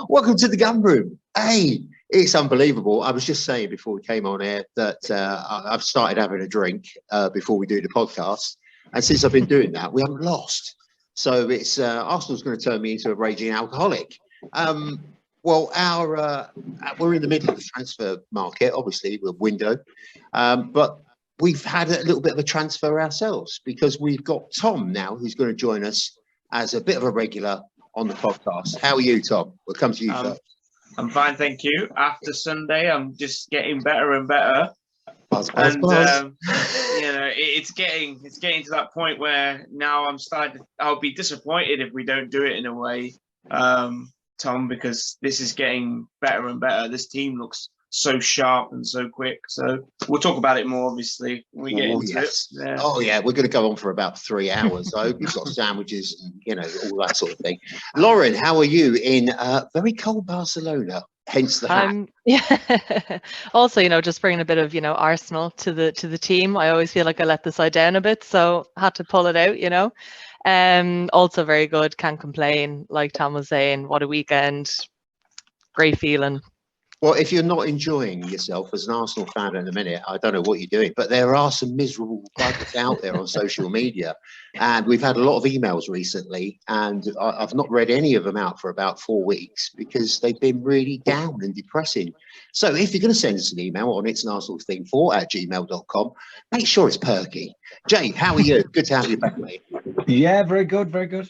Welcome to the gun room. Hey, it's unbelievable. I was just saying before we came on air that I've started having a drink before we do the podcast. And since I've been doing that, we haven't lost. So it's Arsenal's going to turn me into a raging alcoholic. Well, we're in the middle of the transfer market, obviously, we're window. But we've had a little bit of a transfer ourselves because we've got Tom now who's going to join us as a bit of a regular on the podcast. How are you, Tom? We'll come to you first. I'm fine, thank you. After Sunday, I'm just getting better and better. Buzz. It's getting to that point where now I'll be disappointed if we don't do it in a way, Tom, because this is getting better and better. This team looks so sharp and so quick. So we'll talk about it more, obviously, when we get into it. Yeah. Oh, yeah, we're going to go on for about 3 hours. I hope you've got sandwiches and, all that sort of thing. Lauren, how are you in very cold Barcelona? Hence the hat. Yeah. Also, just bringing a bit of, Arsenal to the team. I always feel like I let the side down a bit, so had to pull it out, Also very good, can't complain. Like Tom was saying, what a weekend. Great feeling. Well, if you're not enjoying yourself as an Arsenal fan in a minute, I don't know what you're doing, but there are some miserable buggers out there on social media. And we've had a lot of emails recently, and I've not read any of them out for about 4 weeks because they've been really down and depressing. So if you're going to send us an email on it's an Arsenal thing 4@gmail.com, make sure it's perky. Jay, how are you? Good to have you back, mate. Yeah, very good, very good.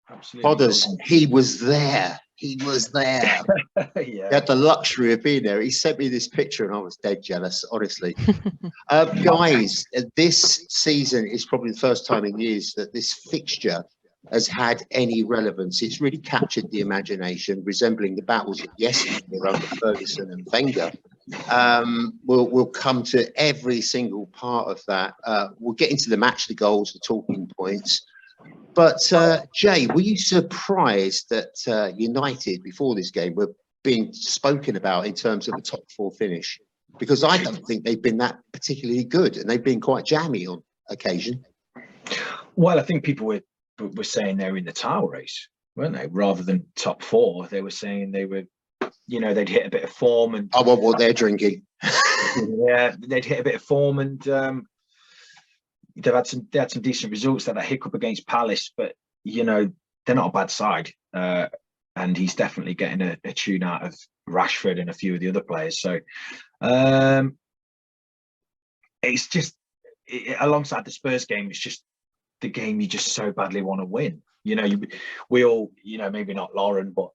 Absolutely. Podders, he was there. He was there. Yeah. He had the luxury of being there. He sent me this picture and I was dead jealous, honestly. Guys, this season is probably the first time in years that this fixture has had any relevance. It's really captured the imagination, resembling the battles of yesterday under Ferguson and Wenger. We'll come to every single part of that. We'll get into the match, the goals, the talking points. But Jay, were you surprised that United before this game were being spoken about in terms of a top 4 finish? Because I don't think they've been that particularly good, and they've been quite jammy on occasion. Well, I think people were saying they were in the title race, weren't they? Rather than top 4, they were saying they were, they'd hit a bit of form and. I want what they're drinking. Yeah, they'd hit a bit of form and. They had some decent results. They had a hiccup against Palace, but they're not a bad side, and he's definitely getting a tune out of Rashford and a few of the other players. So it's just alongside the Spurs game, it's just the game you just so badly want to win. We all, maybe not Lauren, but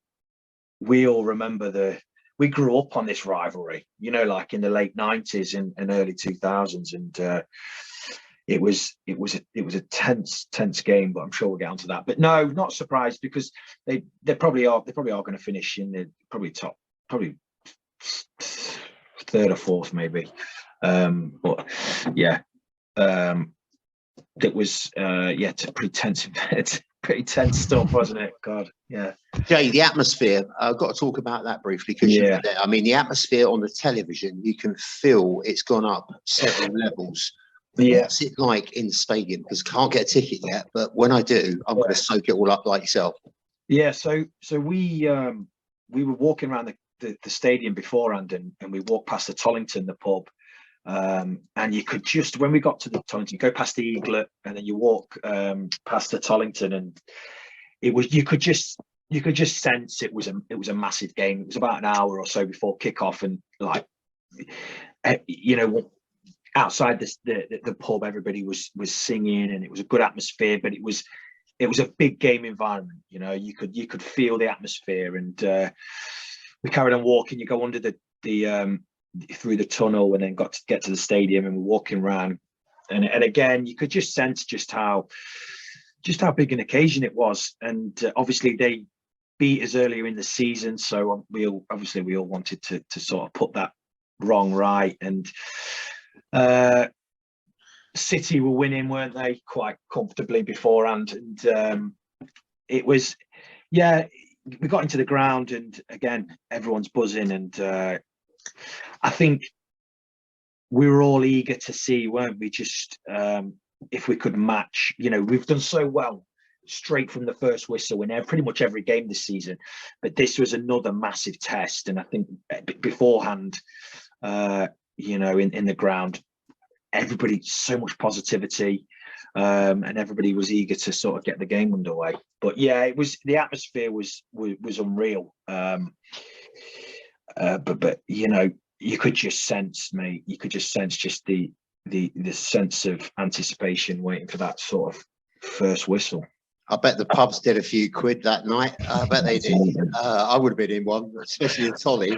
we all remember we grew up on this rivalry. Like in the late 90s and early 2000s, and. It was a tense game, but I'm sure we'll get onto that. But no, not surprised because they probably are going to finish in the probably 3rd or 4th maybe. But yeah, it was pretty tense stuff, wasn't it? God, yeah. Jay, the atmosphere. I've got to talk about that briefly because you were there. I mean, the atmosphere on the television, you can feel it's gone up several levels. Yeah. What's it like in the stadium? Because I can't get a ticket yet, but when I do, I'm going to soak it all up like yourself. Yeah, so we were walking around the stadium beforehand, and we walked past the Tollington, the pub, and you could just, when we got to the Tollington, go past the Eaglet, and then you walk past the Tollington, and you could just sense it was a massive game. It was about an hour or so before kickoff, and outside the pub, everybody was singing, and it was a good atmosphere. But it was a big game environment. You could feel the atmosphere, and we carried on walking. You go under the through the tunnel, and then got to get to the stadium, and we're walking around, and again you could just sense just how big an occasion it was. And obviously they beat us earlier in the season, so we all wanted to sort of put that wrong right. And City were winning, weren't they, quite comfortably beforehand, and it was, we got into the ground, and again everyone's buzzing, and I think we were all eager to see, weren't we, just if we could match. We've done so well straight from the first whistle in pretty much every game this season. But this was another massive test, and I think beforehand, you know, in the ground, everybody, so much positivity, and everybody was eager to sort of get the game underway. But yeah, it was, the atmosphere was unreal. But you know, you could just sense, mate, you could just sense just the sense of anticipation waiting for that sort of first whistle. I bet the pubs did a few quid that night. I bet they did. I would have been in one, especially in Tolly.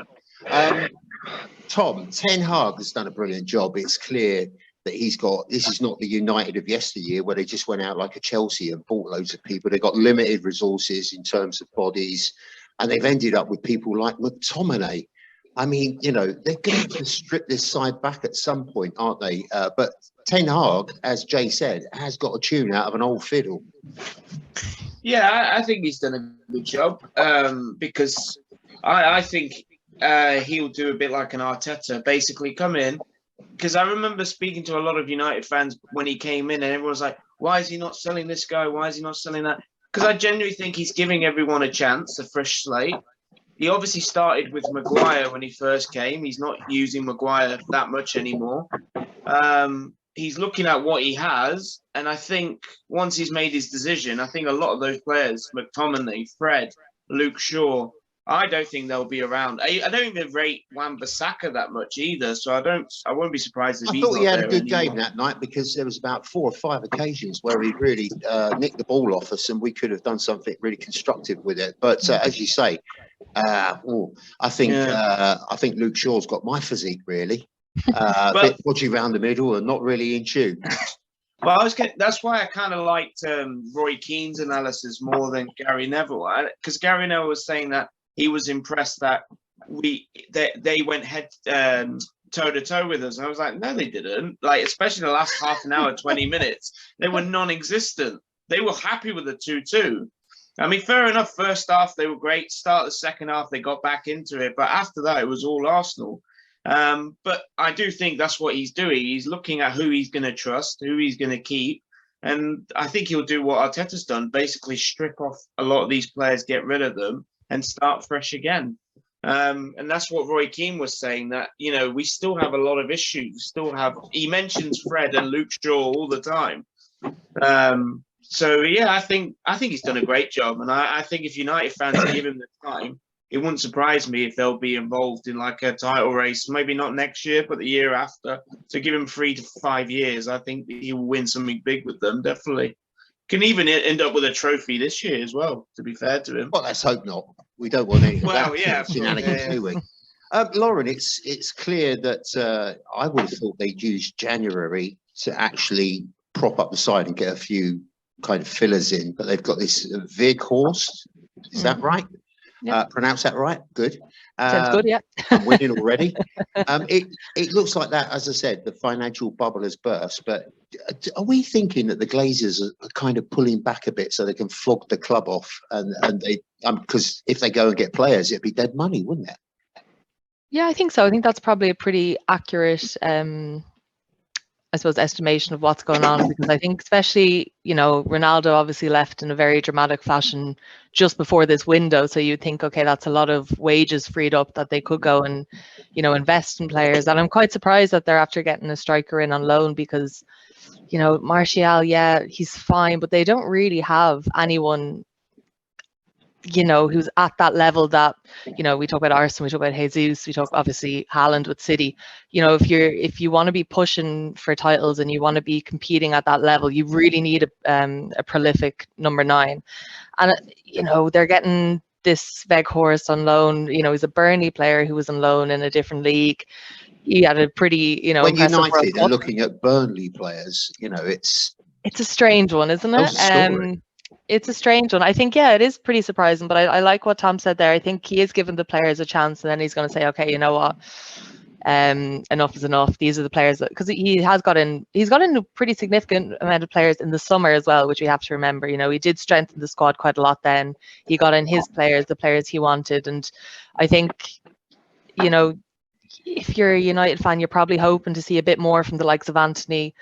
Tom, Ten Hag has done a brilliant job. It's clear that he's got, this is not the United of yesteryear where they just went out like a Chelsea and bought loads of people. They've got limited resources in terms of bodies, and they've ended up with people like McTominay. I mean, you know, they're going to strip this side back at some point, aren't they? But Ten Hag, as Jay said, has got a tune out of an old fiddle. Yeah, I think he's done a good job, because I think he'll do a bit like an Arteta, basically come in. Because I remember speaking to a lot of United fans when he came in, and everyone was like, why is he not selling this guy? Why is he not selling that? Because I genuinely think he's giving everyone a chance, a fresh slate. He obviously started with Maguire when he first came. He's not using Maguire that much anymore. He's looking at what he has. And I think once he's made his decision, I think a lot of those players, McTominay, Fred, Luke Shaw, I don't think they'll be around. I don't even rate Wan-Bissaka that much either. So I won't be surprised if I he's thought he not had a there good anymore. game that night, because there was about 4 or 5 occasions where he really nicked the ball off us, and we could have done something really constructive with it. But as you say, I think Luke Shaw's got my physique really. A bit dodgy around the middle and not really in tune. Well, that's why I kind of liked Roy Keane's analysis more than Gary Neville, because Gary Neville was saying that he was impressed that they went head toe to toe with us. And I was like, no, they didn't. Like, especially the last half an hour, 20 minutes, they were non-existent. They were happy with the 2-2. I mean, fair enough. First half, they were great. Start the second half, they got back into it. But after that, it was all Arsenal. But I do think that's what he's doing. He's looking at who he's going to trust, who he's going to keep. And I think he'll do what Arteta's done, basically strip off a lot of these players, get rid of them, and start fresh again. And that's what Roy Keane was saying, that, you know, we still have a lot of issues. He mentions Fred and Luke Shaw all the time. So yeah, I think he's done a great job, and I think if United fans give him the time, it wouldn't surprise me if they'll be involved in like a title race, maybe not next year, but the year after. So give him 3 to 5 years. I think he will win something big with them, definitely. Can even end up with a trophy this year as well, to be fair to him. Well, let's hope not. We don't want any of Well, that yeah, shenanigans, do we? Lauren, it's clear that I would have thought they'd use January to actually prop up the side and get a few kind of fillers in, but they've got this Weghorst. Is that right? Yeah. Pronounce that right? Good. Sounds good, yeah. I'm winning already. It looks like that, as I said, the financial bubble has burst. But are we thinking that the Glazers are kind of pulling back a bit so they can flog the club off? And they, because if they go and get players, it'd be dead money, wouldn't it? Yeah, I think so. I think that's probably a pretty accurate I suppose, estimation of what's going on, because I think especially, you know, Ronaldo obviously left in a very dramatic fashion just before this window. So you'd think, okay, that's a lot of wages freed up that they could go and, you know, invest in players. And I'm quite surprised that they're after getting a striker in on loan, because, you know, Martial, yeah, he's fine, but they don't really have anyone, you know, who's at that level that, you know, we talk about Arsenal, we talk about Jesus, we talk obviously Haaland with City. You know, if you want to be pushing for titles and you want to be competing at that level, you really need a prolific number 9. And you know, they're getting this Weghorst on loan. You know, he's a Burnley player who was on loan in a different league. He had a pretty, you know, when impressive United are looking at Burnley players, you know, it's a strange one, isn't it? It's a strange one. I think, yeah, it is pretty surprising, but I like what Tom said there. I think he is giving the players a chance, and then he's going to say, okay, you know what, enough is enough. These are the players that, because he's got in a pretty significant amount of players in the summer as well, which we have to remember. You know, he did strengthen the squad quite a lot then. He got in his players, the players he wanted, and I think, you know, if you're a United fan, you're probably hoping to see a bit more from the likes of Anthony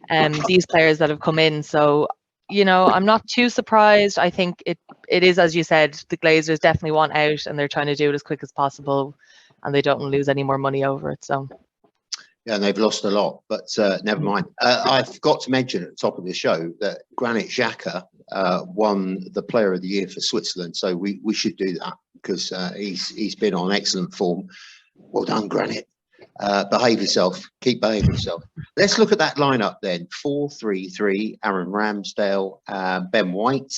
and these players that have come in. So you know, I'm not too surprised. I think it is, as you said, the Glazers definitely want out and they're trying to do it as quick as possible and they don't want to lose any more money over it. So yeah, and they've lost a lot, but never mind. I forgot to mention at the top of the show that Granit Xhaka won the Player of the Year for Switzerland. So we should do that because he's been on excellent form. Well done, Granit. Behave yourself. Keep behaving yourself. Let's look at that lineup then. 4-3-3. Aaron Ramsdale, Ben White,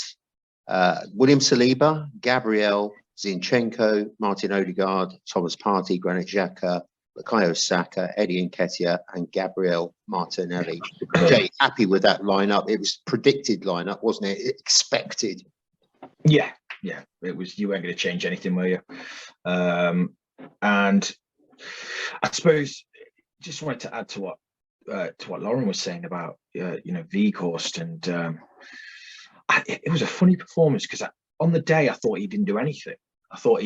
William Saliba, Gabriel, Zinchenko, Martin Odegaard, Thomas Partey, Granit Xhaka, Bukayo Saka, Eddie Nketiah, and Gabriel Martinelli. Jay, happy with that lineup? It was predicted lineup, wasn't it? Expected. Yeah, it was. You weren't going to change anything, were you? And I suppose just wanted to add to what Lauren was saying about Weghorst, and it was a funny performance because on the day I thought he didn't do anything. I thought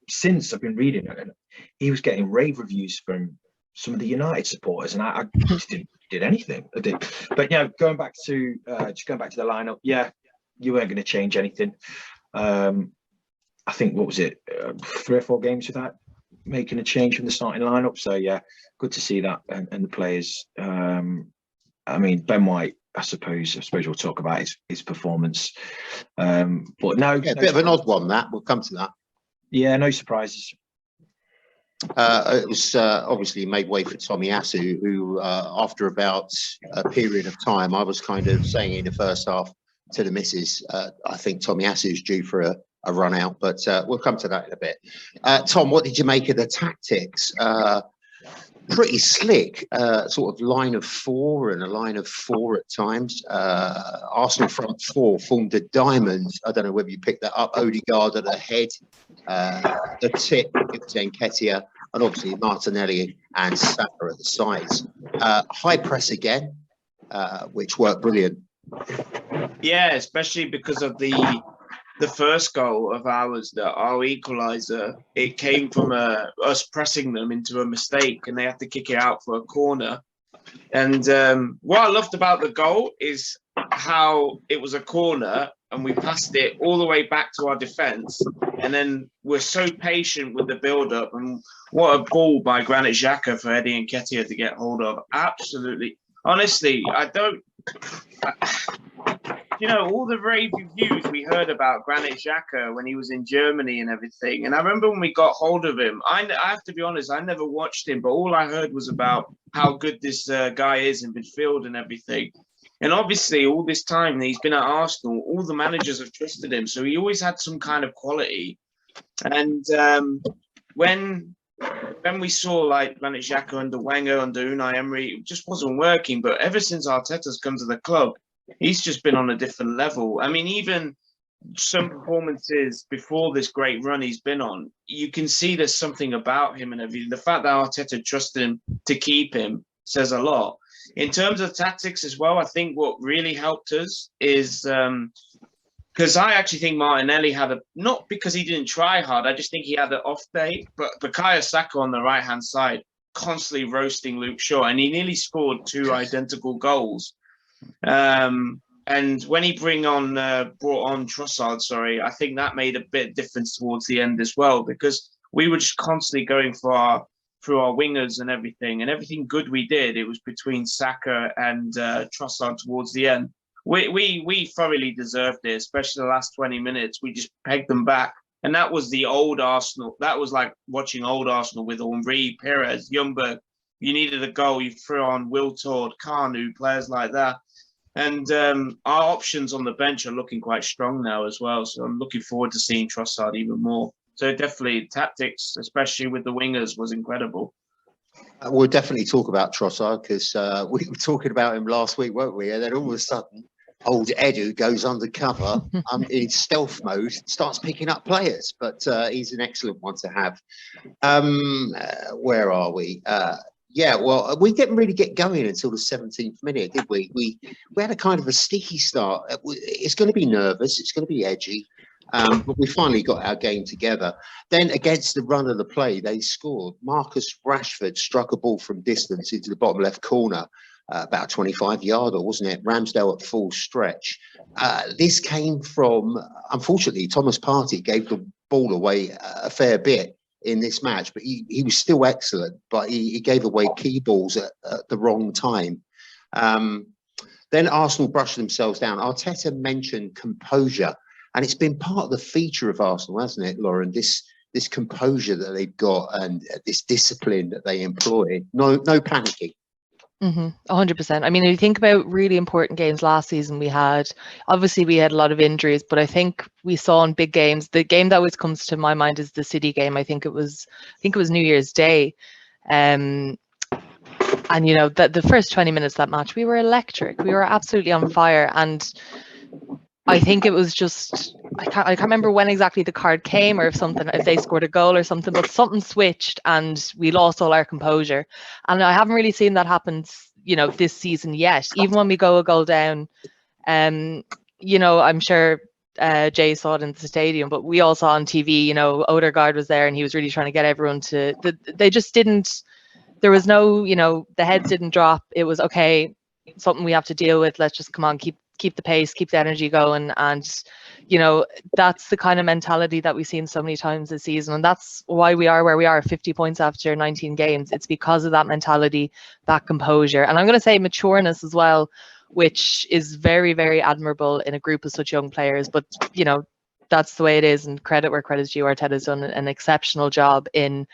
since I've been reading it, and he was getting rave reviews from some of the United supporters, and I just didn't did anything. But yeah, going back to the lineup, yeah, you weren't going to change anything. I think what was it, 3 or 4 games without making a change from the starting lineup. So yeah, good to see that, and the players. I mean, Ben White, I suppose we'll talk about his performance. But no, yeah, a bit of an odd one. That we'll come to that. Yeah, no surprises. It was obviously made way for Tomiyasu, who after about a period of time, I was kind of saying in the first half to the missus, I think Tomiyasu is due for a run out, but we'll come to that in a bit. Tom, what did you make of the tactics? Pretty slick, sort of line of 4 and a line of 4 at times. Arsenal front 4 formed a diamond. I don't know whether you picked that up. Odegaard at the head, the tip, it was Nketiah, and obviously Martinelli and Saka at the sides. High press again, which worked brilliant. Yeah, especially because of the first goal of ours, our equaliser. It came from us pressing them into a mistake, and they had to kick it out for a corner. And what I loved about the goal is how it was a corner, and we passed it all the way back to our defence, and then we're so patient with the build-up. And what a ball by Granit Xhaka for Eddie Nketiah to get hold of. Absolutely. Honestly, all the rave reviews we heard about Granit Xhaka when he was in Germany and everything. And I remember when we got hold of him, I have to be honest, I never watched him, but all I heard was about how good this guy is in midfield and everything. And obviously, all this time he's been at Arsenal, all the managers have trusted him. So he always had some kind of quality. And when we saw like Granit Xhaka under Wenger, under Unai Emery, it just wasn't working. But ever since Arteta's come to the club, he's just been on a different level. I mean, even some performances before this great run he's been on, you can see there's something about him and everything. The fact that Arteta trusted him to keep him says a lot. In terms of tactics as well, I think what really helped us is because I actually think Martinelli had not because he didn't try hard, I just think he had an off day, but Bukayo Saka on the right-hand side constantly roasting Luke Shaw, and he nearly scored 2 identical goals. And when he brought on Trossard, I think that made a bit of difference towards the end as well, because we were just constantly going through our wingers and everything good we did, it was between Saka and Trossard towards the end. We thoroughly deserved it, especially the last 20 minutes. We just pegged them back. And that was the old Arsenal. That was like watching old Arsenal with Henry, Perez, Ljungberg. You needed a goal, you threw on Wiltord, Kanu, players like that. And our options on the bench are looking quite strong now as well. So I'm looking forward to seeing Trossard even more. So definitely tactics, especially with the wingers, was incredible. We'll definitely talk about Trossard because we were talking about him last week, weren't we? And then all of a sudden, old Edu goes undercover in stealth mode, starts picking up players. But he's an excellent one to have. Where are we? Yeah, well, we didn't really get going until the 17th minute, did we? We had a kind of a sticky start. It's going to be nervous. It's going to be edgy. But we finally got our game together. Then against the run of the play, they scored. Marcus Rashford struck a ball from distance into the bottom left corner. about 25-yarder, wasn't it? Ramsdale at full stretch. This came from, unfortunately, Thomas Partey gave the ball away a fair bit in this match, but he was still excellent, but he gave away key balls at the wrong time. Then Arsenal brushed themselves down. Arteta mentioned composure, and it's been part of the feature of Arsenal, hasn't it, Lauren? This composure that they've got and this discipline that they employ. No panicking. 100%. I mean, if you think about really important games last season, we had a lot of injuries, but I think we saw in big games, the game that always comes to my mind is the City game. I think it was New Year's Day. And you know, the first 20 minutes of that match, we were electric. We were absolutely on fire. And I think it was just, I can't remember when exactly the card came, or if they scored a goal or something, but something switched and we lost all our composure. And I haven't really seen that happen, you know, this season yet. Even when we go a goal down, you know, I'm sure Jay saw it in the stadium, but we all saw on TV, you know, Odegaard was there and he was really trying to get everyone to, they just didn't, there was no, you know, the heads didn't drop. It was, okay, something we have to deal with. Let's just come on, keep the pace, keep the energy going. And, you know, that's the kind of mentality that we've seen so many times this season. And that's why we are where we are, 50 points after 19 games. It's because of that mentality, that composure. And I'm going to say matureness as well, which is very, very admirable in a group of such young players. But, you know, that's the way it is. And credit where credit's due. Arteta's done an exceptional job in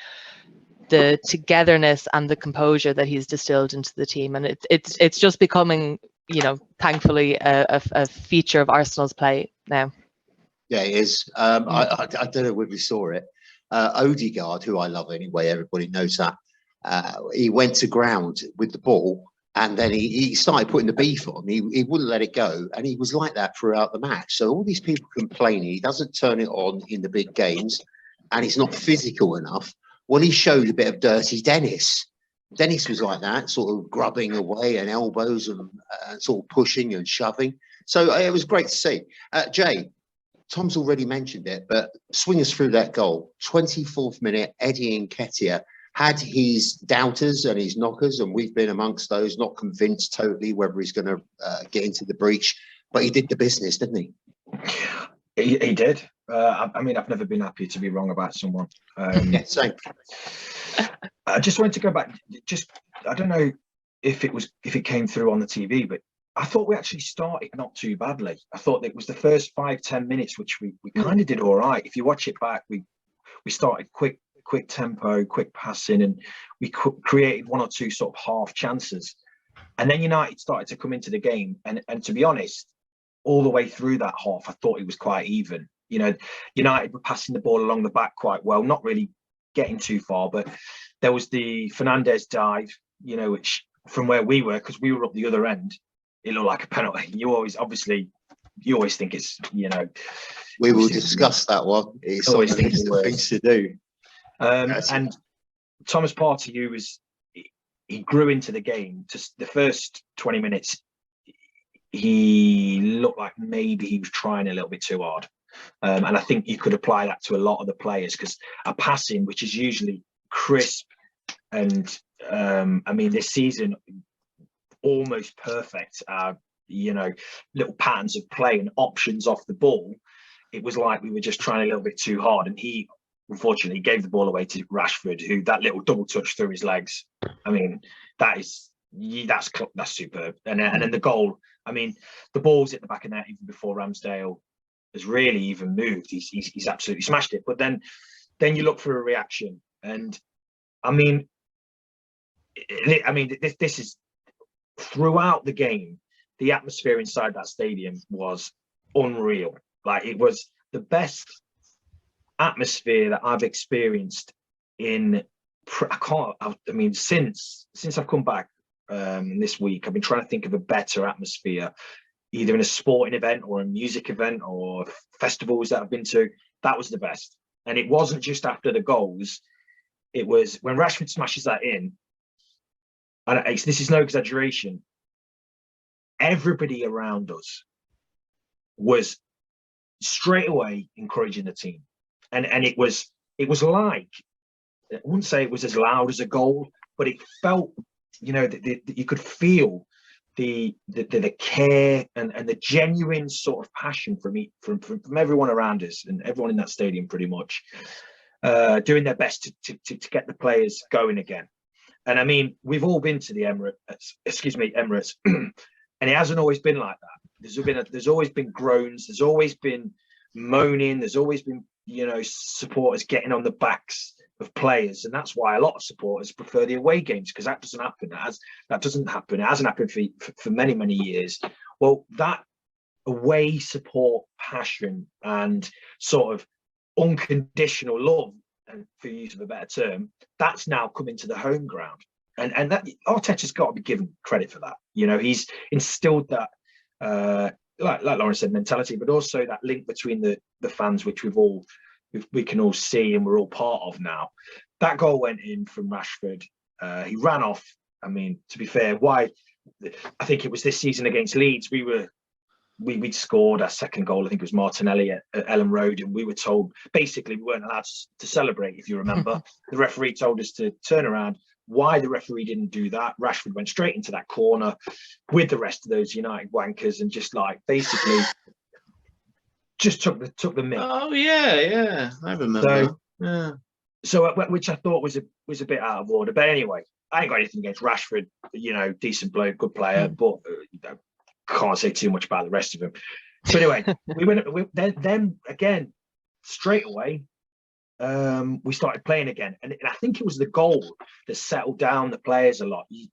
the togetherness and the composure that he's distilled into the team. And it's just becoming, you know, thankfully a feature of Arsenal's play now. Yeah, it is. I don't know whether we saw it. Odegaard, who I love anyway, everybody knows that. He went to ground with the ball and then he started putting the beef on. He wouldn't let it go. And he was like that throughout the match. So all these people complaining, he doesn't turn it on in the big games and he's not physical enough. Well, he showed a bit of dirty Dennis. Dennis was like that, sort of grubbing away and elbows and sort of pushing and shoving. So it was great to see. Jay, Tom's already mentioned it, but swing us through that goal. 24th minute, Eddie Nketiah had his doubters and his knockers, and we've been amongst those, not convinced totally whether he's going to get into the breach, but he did the business, didn't he? He did. I mean, I've never been happy to be wrong about someone. Yeah, same. I just wanted to go back. I don't know if it came through on the TV, but I thought we actually started not too badly. I thought it was the first 5-10 minutes, which we kind of did all right. If you watch it back, we started quick tempo, quick passing, and we created one or two sort of half chances. And then United started to come into the game, and to be honest, all the way through that half, I thought it was quite even. You know, United were passing the ball along the back quite well, not really getting too far, but there was the Fernandez dive, you know, which from where we were, because we were up the other end, it looked like a penalty. You always think it's, you know. We will discuss that one. It's always things to do. And Thomas Partey, he grew into the game. Just the first 20 minutes, he looked like maybe he was trying a little bit too hard. And I think you could apply that to a lot of the players, because a passing, which is usually crisp and I mean, this season almost perfect, you know, little patterns of play and options off the ball. It was like we were just trying a little bit too hard, and he unfortunately gave the ball away to Rashford, who that little double touch through his legs. I mean, that's superb. And then the goal. I mean, the ball's at the back of net even before Ramsdale has really even moved. He's absolutely smashed it. But then you look for a reaction, and I mean, this is throughout the game. The atmosphere inside that stadium was unreal. Like, it was the best atmosphere that I've experienced since I've come back this week. I've been trying to think of a better atmosphere, either in a sporting event or a music event or festivals that I've been to. That was the best. And it wasn't just after the goals. It was when Rashford smashes that in, and this is no exaggeration, everybody around us was straight away encouraging the team. And it was like, I wouldn't say it was as loud as a goal, but it felt you know, you could feel the care and the genuine sort of passion from everyone around us and everyone in that stadium, pretty much doing their best to get the players going again. And I mean, we've all been to the Emirates, and it hasn't always been like that. There's always been groans. There's always been moaning. There's always been, you know, supporters getting on the backs of players, and that's why a lot of supporters prefer the away games, because that doesn't happen. That doesn't happen. It hasn't happened for many years. Well, that away support, passion, and sort of unconditional love, and for use of a better term, that's now come into the home ground, and that Arteta's got to be given credit for that. You know, he's instilled that, like Lawrence said, mentality, but also that link between the fans, which we can all see and we're all part of now. That goal went in from Rashford. He ran off. I mean, to be fair, I think it was this season against Leeds, we'd scored our second goal. I think it was Martinelli at Ellen Road, and we were told basically we weren't allowed to celebrate, if you remember. The referee told us to turn around. Why the referee didn't do that? Rashford went straight into that corner with the rest of those United wankers and just like basically just took the mick. Oh yeah, I remember. So which I thought was a bit out of order. But anyway, I ain't got anything against Rashford. You know, decent bloke, good player, but you know, can't say too much about the rest of them. So anyway, then again straight away. We started playing again, and I think it was the goal that settled down the players a lot. You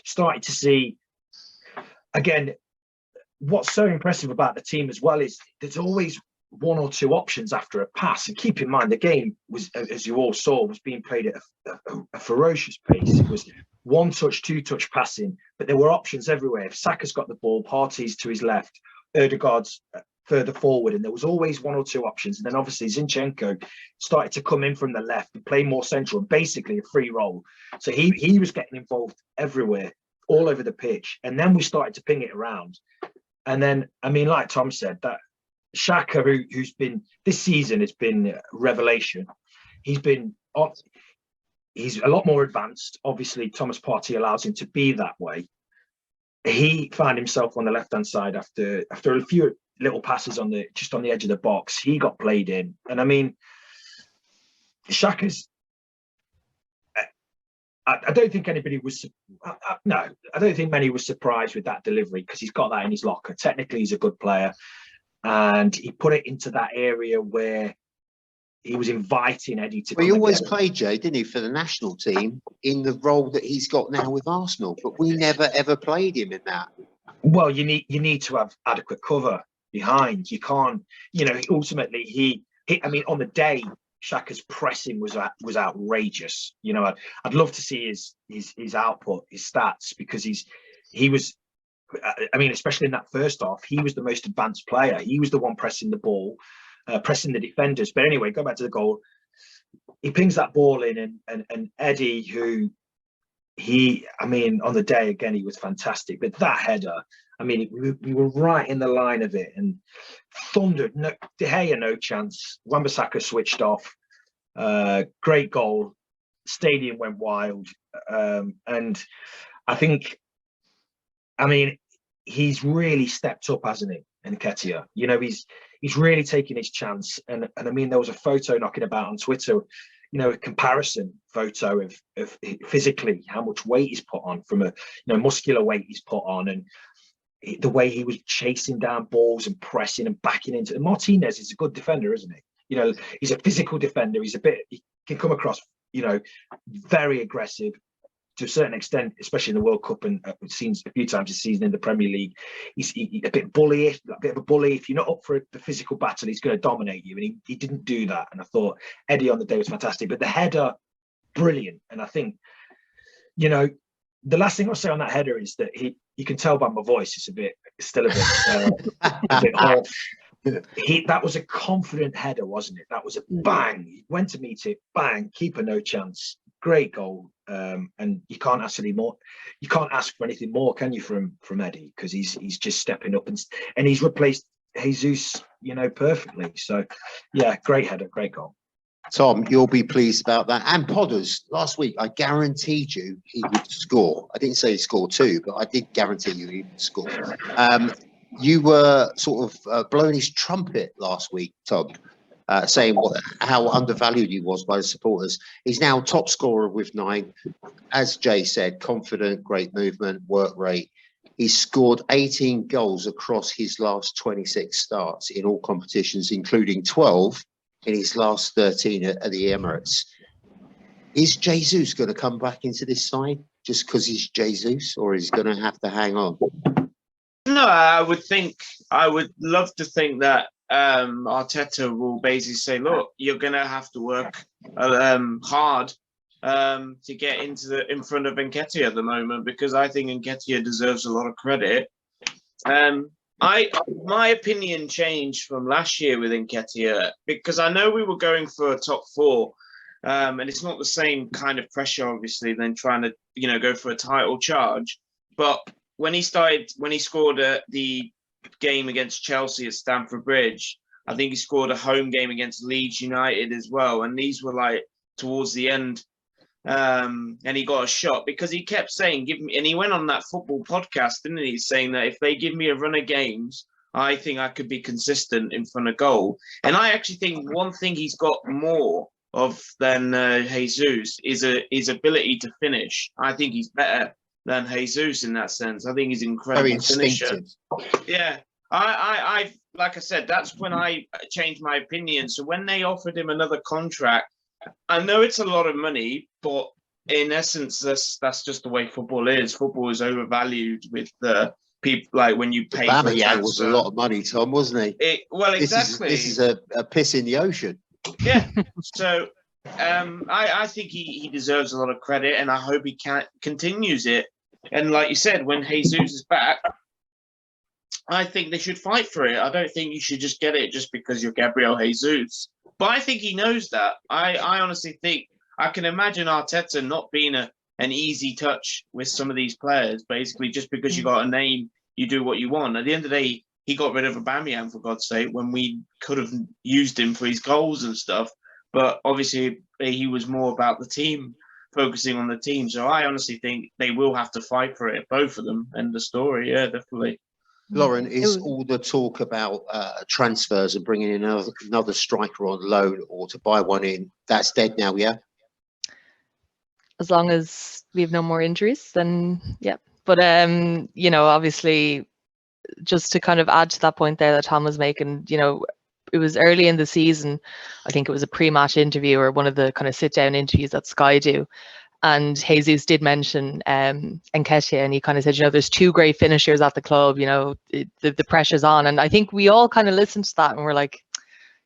started to see, again, what's so impressive about the team as well is there's always one or two options after a pass. And keep in mind, the game was, as you all saw, was being played at a ferocious pace. It was one touch, two touch passing, but there were options everywhere. If Saka's got the ball, Partey's to his left, Ødegaard's further forward, and there was always one or two options. And then obviously Zinchenko started to come in from the left and play more central, basically a free role. So he was getting involved everywhere, all over the pitch. And then we started to ping it around. And then, I mean, like Tom said, that Xhaka, who's been this season, has been a revelation. He's a lot more advanced. Obviously, Thomas Partey allows him to be that way. He found himself on the left-hand side after a few little passes just on the edge of the box. He got played in, and I mean, Xhaka's. I don't think anybody was. No, I don't think many was surprised with that delivery, because he's got that in his locker. Technically, he's a good player, and he put it into that area where he was inviting Eddie to. Well, he always played, Jay, didn't he, for the national team in the role that he's got now with Arsenal? But we never ever played him in that. Well, you need to have adequate cover behind. You can't, you know. Ultimately, he I mean, on the day, Xhaka's pressing was outrageous. You know, I'd love to see his output, his stats, because he was. I mean, especially in that first half, he was the most advanced player. He was the one pressing the ball, pressing the defenders. But anyway, go back to the goal. He pings that ball in, and Eddie, who I mean, on the day again, he was fantastic. But that header, I mean, we were right in the line of it and thundered. No, De Gea, no chance. Wan-Bissaka switched off. Great goal. Stadium went wild. And I think, I mean, he's really stepped up, hasn't he? Nketiah, you know, he's really taken his chance. And I mean, there was a photo knocking about on Twitter, you know, a comparison photo of physically how much weight he's put on, from a, you know, muscular weight he's put on, and the way he was chasing down balls and pressing and backing into. And Martinez is a good defender, isn't he? You know, he's a physical defender. He can come across, you know, very aggressive to a certain extent, especially in the World Cup, and we've seen a few times this season in the Premier League. He's a bit bullyish, a bit of a bully. If you're not up for the physical battle, he's going to dominate you, and he didn't do that. And I thought Eddie on the day was fantastic, but the header, brilliant. And I think, you know, the last thing I'll say on that header is that you can tell by my voice, it's still a bit off. That was a confident header, wasn't it? That was a bang. He went to meet it, bang, keeper no chance. Great goal. And you can't ask any more. You can't ask for anything more, can you, from Eddie? Because he's just stepping up and he's replaced Jesus, you know, perfectly. So yeah, great header, great goal. Tom, you'll be pleased about that. And Podders, last week, I guaranteed you he would score. I didn't say he'd score 2, but I did guarantee you he would score. You were sort of blowing his trumpet last week, Tom, saying how undervalued he was by the supporters. He's now top scorer with 9. As Jay said, confident, great movement, work rate. He's scored 18 goals across his last 26 starts in all competitions, including 12 in his last 13 at the Emirates. Is Jesus going to come back into this side just because he's Jesus, or is he going to have to hang on? No, I would love to think that Arteta will basically say, look, you're going to have to work hard to get in front of Nketiah at the moment, because I think Nketiah deserves a lot of credit. My opinion changed from last year with Nketiah, because I know we were going for a top 4, and it's not the same kind of pressure, obviously, than trying to go for a title charge. But when he scored the game against Chelsea at Stamford Bridge, I think he scored a home game against Leeds United as well, and these were like towards the end. And he got a shot because he kept saying, give me, and he went on that football podcast, didn't he, saying that if they give me a run of games, I think I could be consistent in front of goal. And I actually think one thing he's got more of than Jesus is his ability to finish. I think he's better than Jesus in that sense. I think he's an incredible finisher. Yeah. I like I said, that's when I changed my opinion. So when they offered him another contract, I know it's a lot of money, but in essence, that's just the way football is. Football is overvalued with the people, like when you pay. Aubameyang was a lot of money, Tom, wasn't he? Exactly. This is a piss in the ocean. Yeah. So I think he deserves a lot of credit, and I hope he continues it. And like you said, when Jesus is back, I think they should fight for it. I don't think you should just get it just because you're Gabriel Jesus. But I think he knows that. I honestly think I can imagine Arteta not being an easy touch with some of these players. Basically, just because you got a name, you do what you want. At the end of the day, he got rid of Aubameyang, for God's sake, when we could have used him for his goals and stuff. But obviously, he was more about the team, focusing on the team. So I honestly think they will have to fight for it, both of them. End of story. Yeah, definitely. Lauren, is all the talk about transfers and bringing in another striker on loan or to buy one in, that's dead now, yeah? As long as we have no more injuries, then yeah. But obviously, just to kind of add to that point there that Tom was making, it was early in the season. I think it was a pre-match interview or one of the kind of sit-down interviews that Sky do. And Jesus did mention Nketiah, and he kind of said, there's 2 great finishers at the club, the pressure's on. And I think we all kind of listened to that and we're like,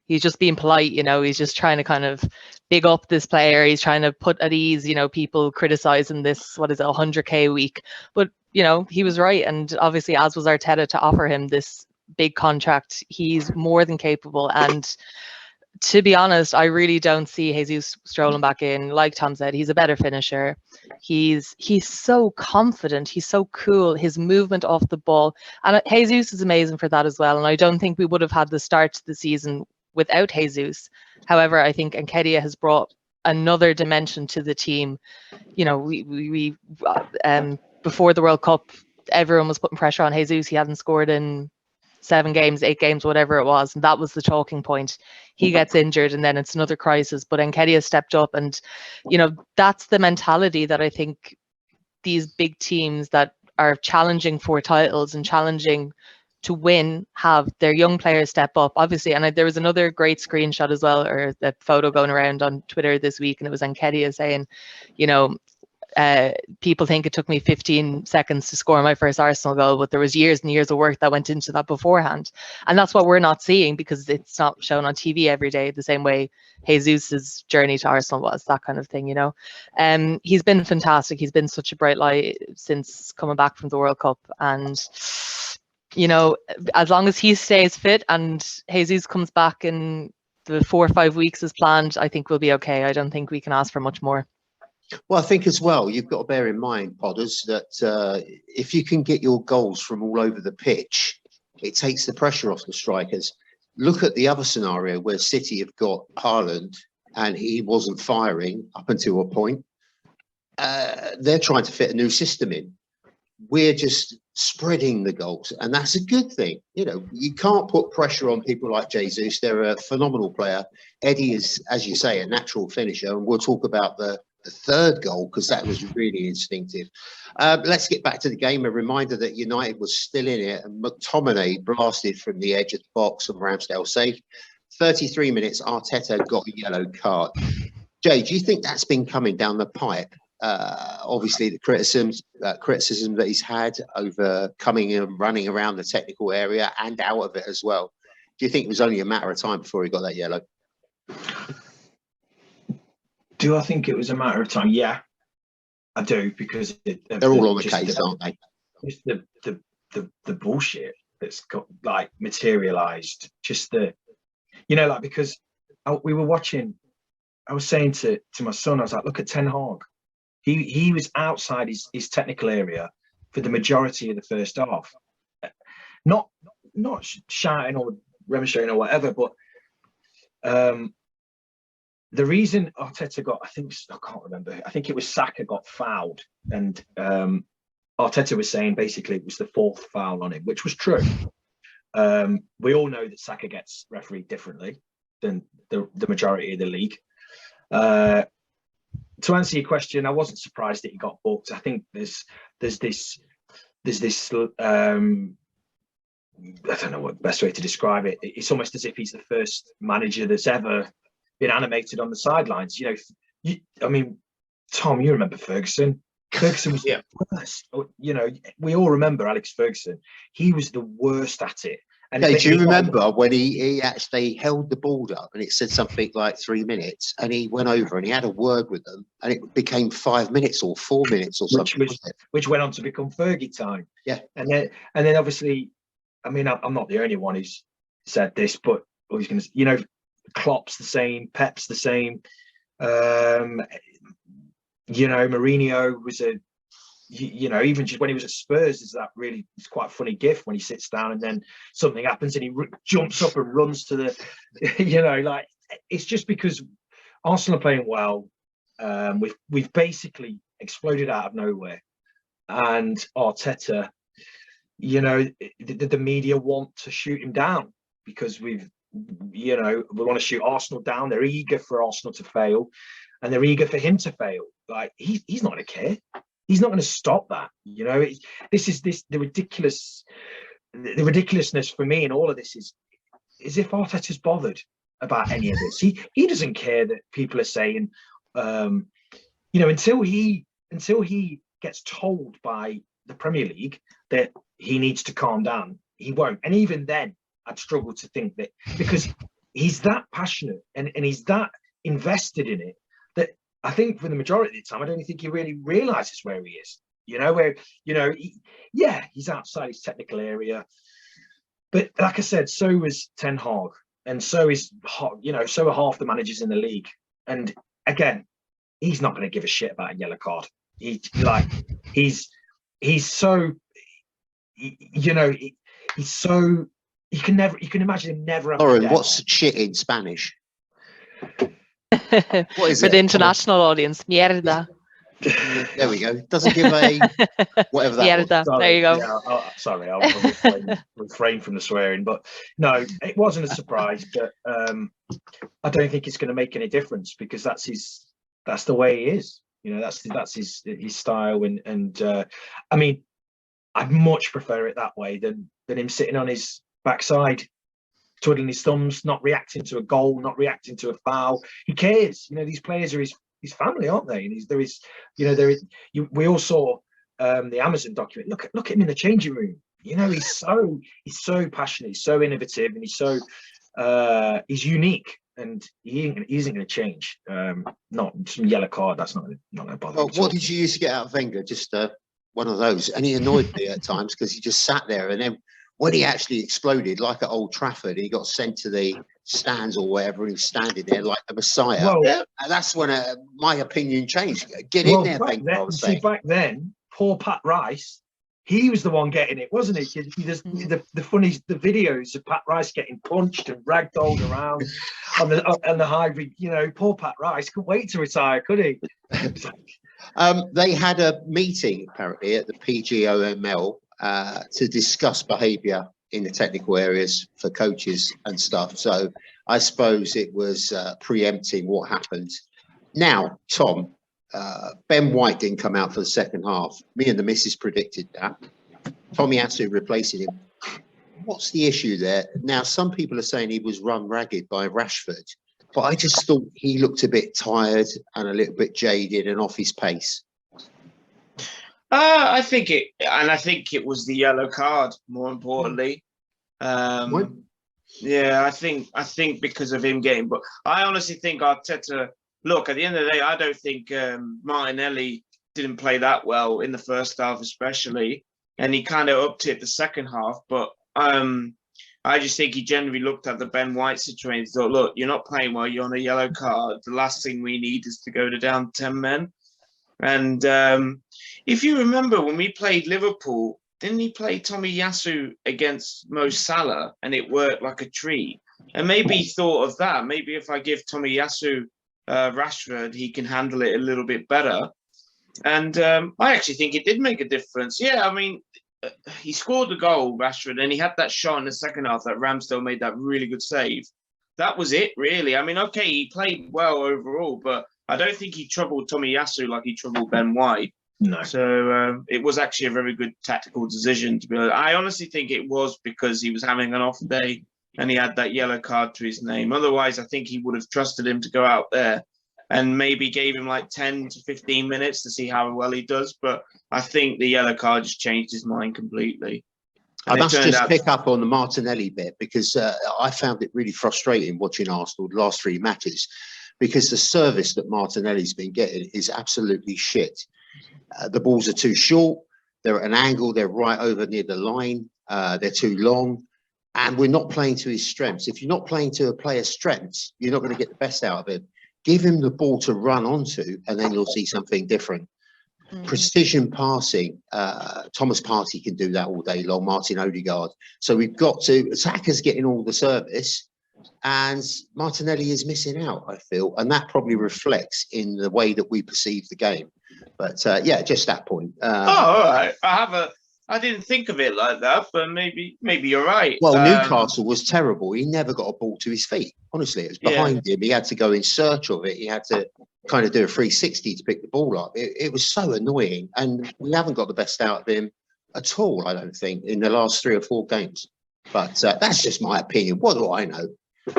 he's just being polite, he's just trying to kind of big up this player. He's trying to put at ease, people criticizing this, 100K a week. But, he was right. And obviously, as was Arteta to offer him this big contract, he's more than capable. And to be honest, I really don't see Jesus strolling back in. Like Tom said, he's a better finisher. He's so confident. He's so cool. His movement off the ball. And Jesus is amazing for that as well. And I don't think we would have had the start to the season without Jesus. However, I think Nketiah has brought another dimension to the team. We before the World Cup, everyone was putting pressure on Jesus. He hadn't scored in 7 games, 8 games, whatever it was. And that was the talking point. He gets injured and then it's another crisis. But Nketiah stepped up, and, that's the mentality that I think these big teams that are challenging for titles and challenging to win have their young players step up, obviously. And there was another great screenshot as well, or a photo going around on Twitter this week, and it was Nketiah saying, people think it took me 15 seconds to score my first Arsenal goal, but there was years and years of work that went into that beforehand. And that's what we're not seeing because it's not shown on TV every day the same way Jesus's journey to Arsenal was, that kind of thing, He's been fantastic. He's been such a bright light since coming back from the World Cup. And, as long as he stays fit and Jesus comes back in the 4 or 5 weeks as planned, I think we'll be okay. I don't think we can ask for much more. Well, I think as well, you've got to bear in mind, Podders, that if you can get your goals from all over the pitch, it takes the pressure off the strikers. Look at the other scenario where City have got Haaland and he wasn't firing up until a point. They're trying to fit a new system in. We're just spreading the goals, and that's a good thing. You know, you can't put pressure on people like Jesus. They're a phenomenal player. Eddie is, as you say, a natural finisher, and we'll talk about the third goal because that was really instinctive. Let's get back to the game. A reminder that United was still in it, and McTominay blasted from the edge of the box of Ramsdale safe. 33 minutes, Arteta got a yellow card. Jay, do you think that's been coming down the pipe? Obviously, the criticism that he's had over coming and running around the technical area and out of it as well. Do you think it was only a matter of time before he got that yellow? Do I think it was a matter of time? Yeah, I do, because they're all on the case, aren't they? Just the bullshit that's got like materialized. Just the, you know, like, because we were watching. I was saying to my son, I was like, look at Ten Hag. He was outside his technical area for the majority of the first half. Not shouting or remonstrating or whatever, but the reason Arteta got, I can't remember, I think it was Saka got fouled, and Arteta was saying basically it was the fourth foul on him, which was true. We all know that Saka gets refereed differently than the majority of the league. To answer your question, I wasn't surprised that he got booked. I think there's this I don't know what the best way to describe it. It's almost as if he's the first manager that's ever been animated on the sidelines. You know, I mean, Tom, you remember Ferguson? Ferguson was the worst. You know, we all remember Alex Ferguson. He was the worst at it. And do you remember when he actually held the ball up and it said something like 3 minutes, and he went over and he had a word with them, and it became 5 minutes or 4 minutes or something, which went on to become Fergie time. Yeah, and then obviously, I mean, I'm not the only one who's said this, but he's going to, you know, Klopp's the same, Pep's the same. You know, Mourinho was you know, even just when he was at Spurs, it's quite a funny gif when he sits down and then something happens and he jumps up and runs to the, you know, like, it's just because Arsenal are playing well. We've basically exploded out of nowhere, and Arteta, you know, the media want to shoot him down because we want to shoot Arsenal down. They're eager for Arsenal to fail, and they're eager for him to fail. Like, he's not going to care. He's not going to stop that. You know, the ridiculousness for me in all of this is if Arteta's bothered about any of this. He doesn't care that people are saying, you know, until he gets told by the Premier League that he needs to calm down, he won't. And even then, I'd struggle to think that, because he's that passionate and he's that invested in it, that I think for the majority of the time, I don't think he really realizes where he is. You know, where, you know, he's outside his technical area. But like I said, so was Ten Hag, and so is, you know, so are half the managers in the league. And again, he's not going to give a shit about a yellow card. He's so, you know, he's so, you can imagine him never. Lauren, what's shit in Spanish? What is for the international audience? Mierda. There we go. Doesn't give a whatever that Mierda. was. There you go. Yeah, sorry, I'll refrain from the swearing, but no, it wasn't a surprise. But I don't think it's going to make any difference, because that's the way he is. You know, that's his style, and I mean, I'd much prefer it that way than him sitting on his backside, twiddling his thumbs, not reacting to a goal, not reacting to a foul. He cares. You know, these players are his family, aren't they? And we all saw the Amazon document. Look at him in the changing room. You know, he's so passionate, he's so innovative, and he's unique, and he isn't going to change. Not some yellow card. That's not going to bother. Well, what did you used to get out of Wenger? Just one of those, and he annoyed me at times because he just sat there, and then when he actually exploded, like at Old Trafford, he got sent to the stands or wherever, and he was standing there like the Messiah. Well, and that's when my opinion changed. Get in there, Wenger. Back then, poor Pat Rice he was the one getting it, wasn't he? The videos of Pat Rice getting punched and ragdolled around on the Highbury. You know, poor Pat Rice couldn't wait to retire, could he? They had a meeting apparently at the PGOML to discuss behaviour in the technical areas for coaches and stuff. So I suppose it was preempting what happened. Now, Tom, Ben White didn't come out for the second half. Me and the missus predicted that. Tomiyasu replacing him. What's the issue there? Now, some people are saying he was run ragged by Rashford, but I just thought he looked a bit tired and a little bit jaded and off his pace. I think it was the yellow card, more importantly. Yeah, I think because of him getting, but I honestly think Arteta, look, at the end of the day, I don't think Martinelli didn't play that well in the first half, especially, and he kind of upped it the second half. But I just think he generally looked at the Ben White situation and thought, look, you're not playing well, you're on a yellow card. The last thing we need is to go to down 10 men. And if you remember when we played Liverpool, didn't he play Tomiyasu against Mo Salah and it worked like a treat? And maybe he thought of that. Maybe if I give Tomiyasu Rashford, he can handle it a little bit better. And I actually think it did make a difference. Yeah, I mean, he scored the goal, Rashford, and he had that shot in the second half that Ramsdale made that really good save. That was it, really. I mean, okay, he played well overall, but I don't think he troubled Tomiyasu like he troubled Ben White. No. So it was actually a very good tactical decision, to be honest. I honestly think it was because he was having an off day and he had that yellow card to his name. Otherwise, I think he would have trusted him to go out there and maybe gave him like 10 to 15 minutes to see how well he does. But I think the yellow card just changed his mind completely. I must just pick up on the Martinelli bit because I found it really frustrating watching Arsenal the last 3 matches because the service that Martinelli's been getting is absolutely shit. The balls are too short. They're at an angle. They're right over near the line. They're too long. And we're not playing to his strengths. If you're not playing to a player's strengths, you're not going to get the best out of him. Give him the ball to run onto, and then you'll see something different. Precision passing. Thomas Partey can do that all day long. Martin Odegaard. So we've got to. Saka's getting all the service, and Martinelli is missing out, I feel. And that probably reflects in the way that we perceive the game. But yeah, just that point. All right. I didn't think of it like that, but maybe you're right. Well, Newcastle was terrible. He never got a ball to his feet. Honestly, it was behind him. He had to go in search of it. He had to kind of do a 360 to pick the ball up. It was so annoying, and we haven't got the best out of him at all, I don't think, in the last 3 or 4 games. But that's just my opinion. What do I know?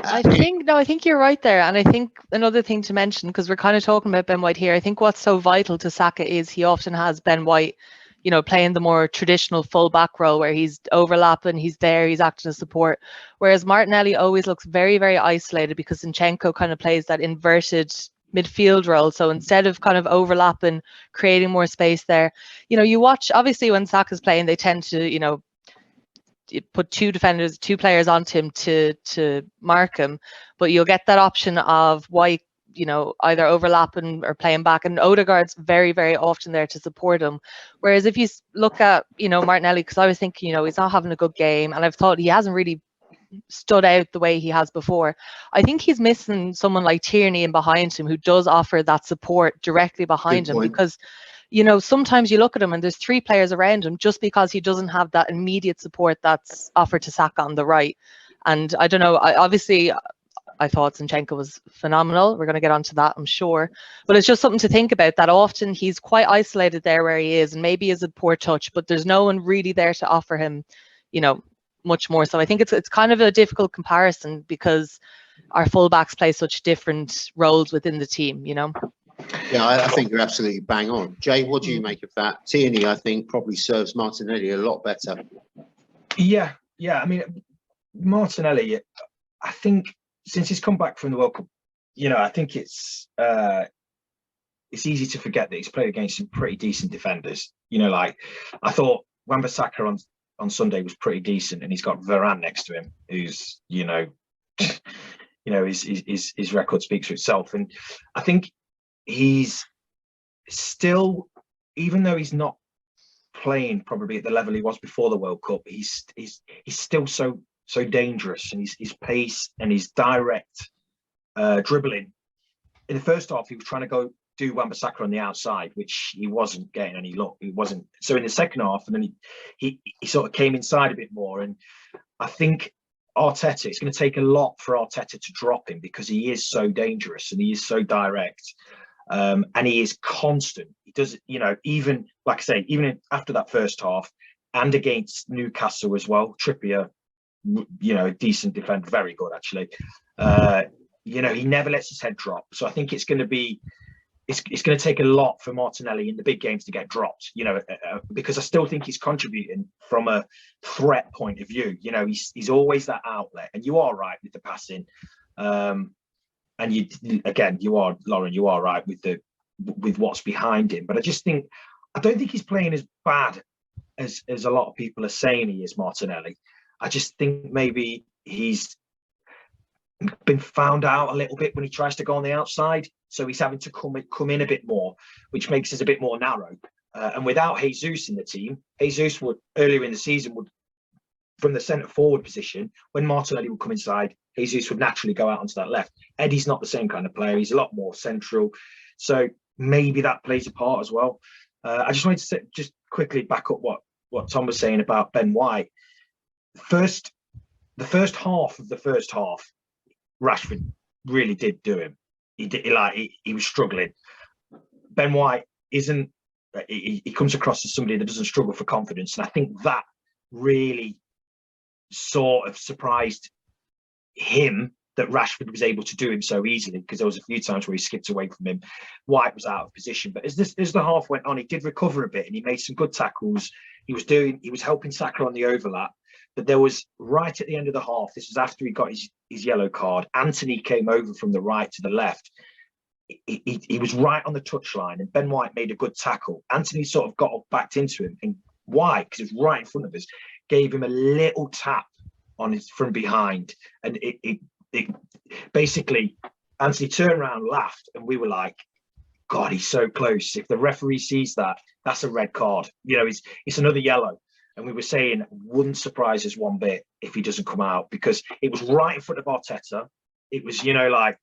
I think you're right there. And I think another thing to mention, because we're kind of talking about Ben White here, I think what's so vital to Saka is he often has Ben White, you know, playing the more traditional full back role where he's overlapping, he's there, he's acting as support. Whereas Martinelli always looks very, very isolated because Zinchenko kind of plays that inverted midfield role. So instead of kind of overlapping, creating more space there, you know, you watch, obviously when Saka's playing, they tend to, you know, put 2 players onto him to mark him, but you'll get that option of White, you know, either overlapping or playing back, and Odegaard's very, very often there to support him. Whereas if you look at, you know, Martinelli, because I was thinking, you know, he's not having a good game, and I've thought he hasn't really stood out the way he has before. I think he's missing someone like Tierney in behind him who does offer that support directly behind him, because you know, sometimes you look at him and there's 3 players around him just because he doesn't have that immediate support that's offered to Saka on the right. And I don't know, I thought Zinchenko was phenomenal. We're going to get onto that, I'm sure. But it's just something to think about, that often he's quite isolated there where he is, and maybe is a poor touch, but there's no one really there to offer him, you know, much more. So I think it's kind of a difficult comparison because our fullbacks play such different roles within the team, you know. Yeah, I think you're absolutely bang on. Jay, what do you make of that? Tierney, I think, probably serves Martinelli a lot better. Yeah. I mean, Martinelli, I think since he's come back from the World Cup, you know, I think it's easy to forget that he's played against some pretty decent defenders. You know, like I thought Wan-Bissaka on Sunday was pretty decent, and he's got Varane next to him, who's, you know, his record speaks for itself. And I think he's still, even though he's not playing probably at the level he was before the World Cup, he's still so dangerous, and his pace and his direct dribbling. In the first half, he was trying to go do Wan-Bissaka on the outside, which he wasn't getting any luck. He wasn't. So in the second half, and then he sort of came inside a bit more. And I think Arteta, it's going to take a lot for Arteta to drop him, because he is so dangerous and he is so direct, and he is constant. He does, even like I say, even after that first half and against Newcastle as well, Trippier, decent defender, very good actually. He never lets his head drop. So I think it's going to be. It's going to take a lot for Martinelli in the big games to get dropped, because I still think he's contributing from a threat point of view. He's always that outlet, and you are right with the passing. And you are, Lauren, you are right with what's behind him. But I don't think he's playing as bad as a lot of people are saying he is, Martinelli. I just think maybe he's been found out a little bit when he tries to go on the outside, so he's having to come in a bit more, which makes us a bit more narrow. And without Jesus in the team, Jesus would earlier in the season from the centre forward position, when Martinelli would come inside, Jesus would naturally go out onto that left. Eddie's not the same kind of player; he's a lot more central, so maybe that plays a part as well. I just wanted to just quickly back up what Tom was saying about Ben White. The first half of the first half, Rashford really did do him. He was struggling. Ben White isn't. He comes across as somebody that doesn't struggle for confidence, and I think that really sort of surprised him that Rashford was able to do him so easily, because there was a few times where he skipped away from him. White was out of position, but as the half went on, he did recover a bit and he made some good tackles. He was helping Saka on the overlap. But there was, right at the end of the half, this was after he got his yellow card, Anthony came over from the right to the left. He was right on the touchline, and Ben White made a good tackle. Anthony sort of got backed into him, and White, because it was right in front of us, gave him a little tap on his from behind. And it basically, Anthony turned around, laughed, and we were like, God, he's so close. If the referee sees that, that's a red card. It's another yellow. And we were saying, it wouldn't surprise us one bit if he doesn't come out, because it was right in front of Arteta. It was, like,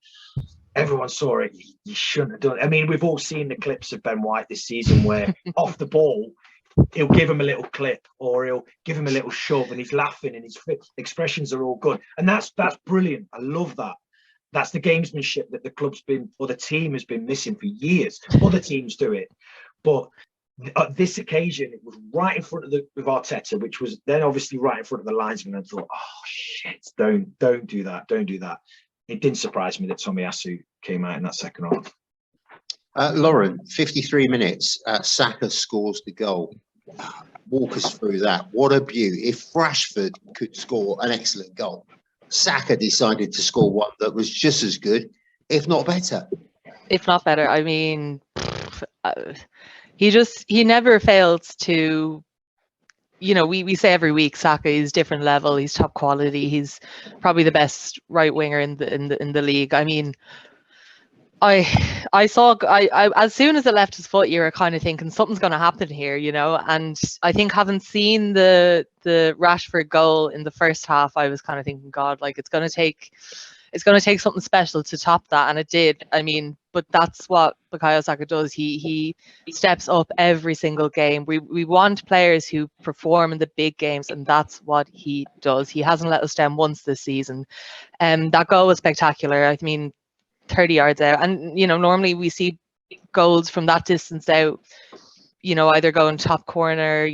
everyone saw it. You shouldn't have done it. I mean, we've all seen the clips of Ben White this season where off the ball, he'll give him a little clip or he'll give him a little shove, and he's laughing and his expressions are all good. And that's brilliant. I love that. That's the gamesmanship that the club's been, or the team has been missing for years. Other teams do it. But at this occasion, it was right in front of Arteta, which was then obviously right in front of the linesman, and I thought, oh shit, don't do that, don't do that. It didn't surprise me that Tomiyasu came out in that second half. Lauren, 53 minutes, Saka scores the goal. Walk us through that. What a beauty. If Rashford could score an excellent goal, Saka decided to score one that was just as good, if not better. If not better. I mean, he never fails to, we say every week Saka is different level, he's top quality, he's probably the best right winger in the league. I mean, I saw as soon as it left his foot, you were kind of thinking something's going to happen here, and I think having seen the Rashford goal in the first half, I was kind of thinking, God, like it's going to take something special to top that, and it did. I mean, but that's what Bukayo Saka does. He steps up every single game. We want players who perform in the big games, and that's what he does. He hasn't let us down once this season. That goal was spectacular. I mean, 30 yards out, and normally we see goals from that distance out, either going top corner.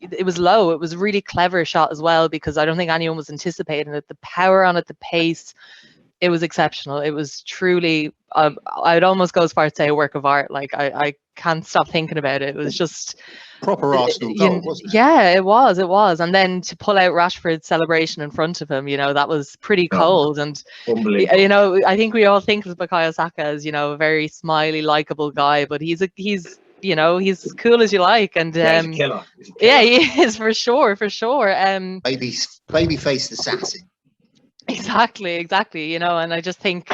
It was low. It was a really clever shot as well, because I don't think anyone was anticipating it. The power on it, the pace, it was exceptional. It was truly, I'd almost go as far as say a work of art. Like I can't stop thinking about it. It was just proper Arsenal goal, wasn't it? Yeah, it was. And then to pull out Rashford's celebration in front of him, that was pretty cold. And I think we all think of Bukayo Saka as a very smiley, likable guy, but he's cool as you like, and he's a killer. Yeah, he is for sure. Baby faced assassin. Exactly. And I just think,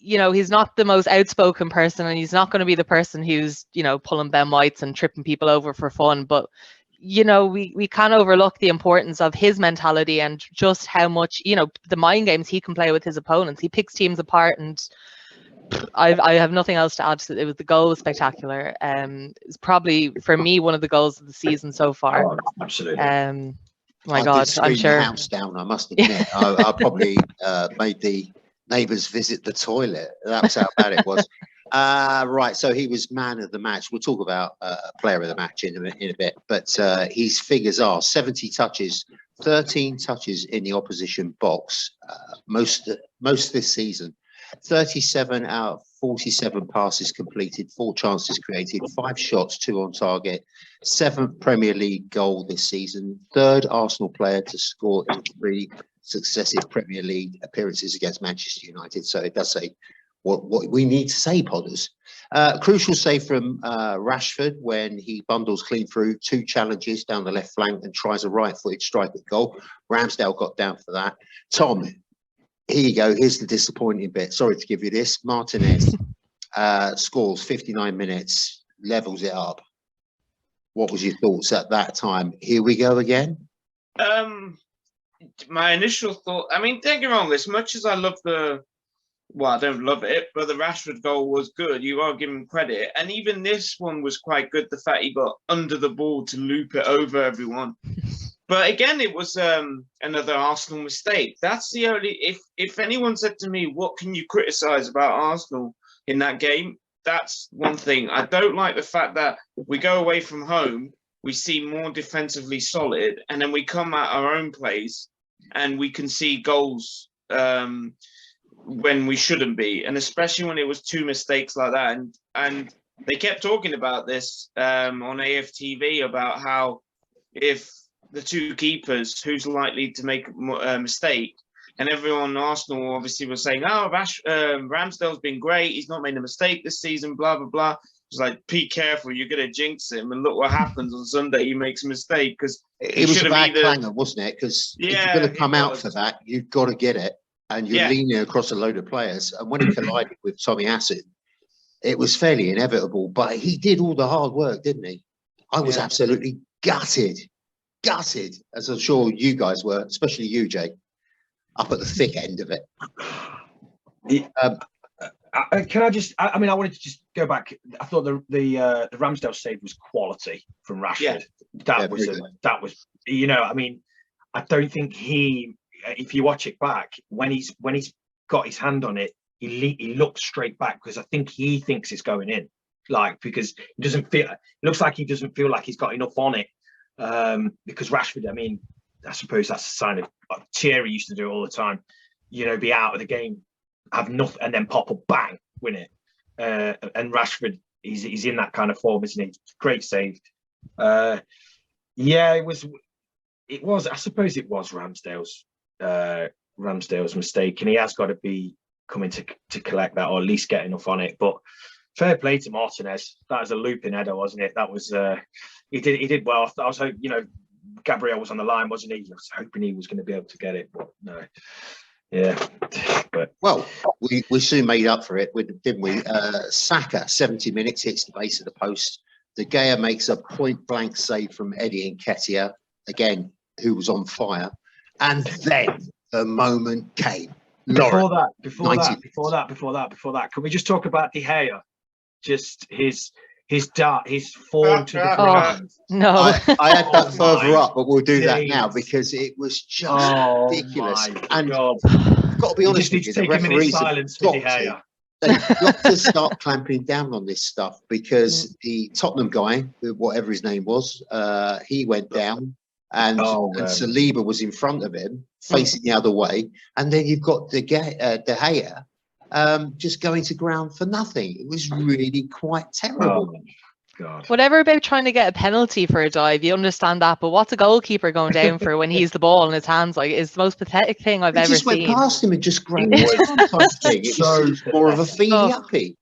you know, he's not the most outspoken person, and he's not going to be the person who's, you know, pulling Ben Whites and tripping people over for fun. But, you know, we can't overlook the importance of his mentality and just how much, you know, the mind games he can play with his opponents. He picks teams apart, and I have nothing else to add to it. It was, the goal was spectacular. It's probably, for me, one of the goals of the season so far. Oh, absolutely. My I God, did I'm scream sure. the house down, I must admit. I probably made the neighbours visit the toilet. That was how bad it was. Right, so he was man of the match. We'll talk about player of the match in a bit. But his figures are 70 touches, 13 touches in the opposition box, most this season. 37 out of 47 passes completed, 4 chances created, 5 shots, 2 on target, 7th Premier League goal this season, 3rd Arsenal player to score in 3 successive Premier League appearances against Manchester United. So it does say what we need to say, Podders. Crucial save from Rashford when he bundles clean through 2 challenges down the left flank and tries a right-footed strike at goal. Ramsdale got down for that. Tom, here you go. Here's the disappointing bit. Sorry to give you this. Martinez scores 59 minutes, levels it up. What was your thoughts at that time? Here we go again. My initial thought, I mean, don't get me wrong, as much as I love I don't love it, but the Rashford goal was good. You are giving credit. And even this one was quite good, the fact he got under the ball to loop it over everyone. But again, it was another Arsenal mistake. That's the only, if anyone said to me, what can you criticise about Arsenal in that game? That's one thing. I don't like the fact that we go away from home, we seem more defensively solid, and then we come at our own place and we can see goals when we shouldn't be. And especially when it was 2 mistakes like that. And they kept talking about this on AFTV about how if the 2 keepers, who's likely to make a mistake, and everyone in Arsenal obviously was saying, oh, Ramsdale's been great, he's not made a mistake this season, blah, blah, blah. It's like, be careful, you're going to jinx him, and look what happens on Sunday, he makes a mistake. Because it was a bad clanger, wasn't it? Because if you're going to come out for that, you've got to get it, and you're leaning across a load of players, and when he collided with Tommy Acid, it was fairly inevitable, but he did all the hard work, didn't he? I was absolutely gutted, as I'm sure you guys were, especially you, Jake, up at the thick end of it. Can I just? I mean, I wanted to just go back. I thought the Ramsdale save was quality from Rashford. That was. You know, I mean, I don't think he. If you watch it back, when he's got his hand on it, he looks straight back because I think he thinks it's going in, like because he doesn't feel. It looks like he doesn't feel like he's got enough on it. Because Rashford, I mean, I suppose that's a sign of Thierry used to do it all the time. You know, be out of the game, have nothing, and then pop a bang, win it. And Rashford, he's in that kind of form, isn't he? Great save. Yeah, it was. I suppose it was Ramsdale's mistake, and he has got to be coming to collect that, or at least get enough on it. But fair play to Martinez. That was a looping header, wasn't it? That was he did well. I was hoping, you know, Gabriel was on the line, wasn't he? I was hoping he was going to be able to get it, but no. Yeah, but well, we soon made up for it, didn't we? Saka, 70 minutes, hits the base of the post. De Gea makes a point-blank save from Eddie Nketiah, again, who was on fire. And then the moment came. Before that, can we just talk about De Gea? Just his fall to the ground. No, I had that further up, but we'll do that now because it was just ridiculous. And I've got to be honest with you, the referees they've got to start clamping down on this stuff because the Tottenham guy, whatever his name was, he went down. And Saliba was in front of him, facing the other way. And then you've got De Gea just going to ground for nothing. It was really quite terrible. Oh, God. Whatever about trying to get a penalty for a dive, you understand that. But what's a goalkeeper going down for when he's the ball in his hands? Like, it's the most pathetic thing I've ever seen. He just went past him and just grabbed his arm type thing. It was more of a feely-uppy.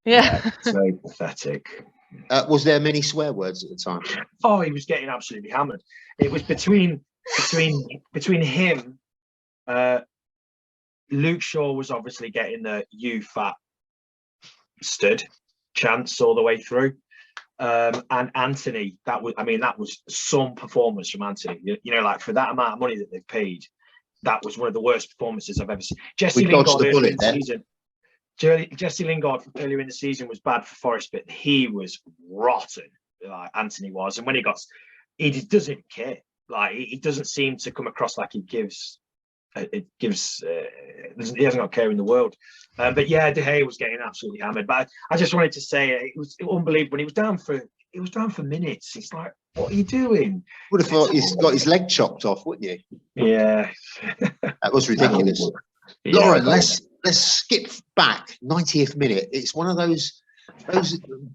Yeah. So pathetic. Was there many swear words at the time? Oh, he was getting absolutely hammered. It was between him, Luke Shaw was obviously getting the "you fat stud" chance all the way through. And Anthony, that was some performance from Anthony. You know, like for that amount of money that they've paid, that was one of the worst performances I've ever seen. Jesse Lingard earlier in the season. Jesse Lingard earlier in the season was bad for Forest, but he was rotten, like Anthony was. And when he just doesn't care. Like he doesn't seem to come across like he hasn't got a care in the world. But yeah, De Gea was getting absolutely hammered. But I just wanted to say it was unbelievable. When he was down for minutes. It's like, what are you doing? Would have thought he's got his leg chopped off, wouldn't you? Yeah, that was ridiculous. Yeah, Lauren, let's skip back 90th minute. It's one of those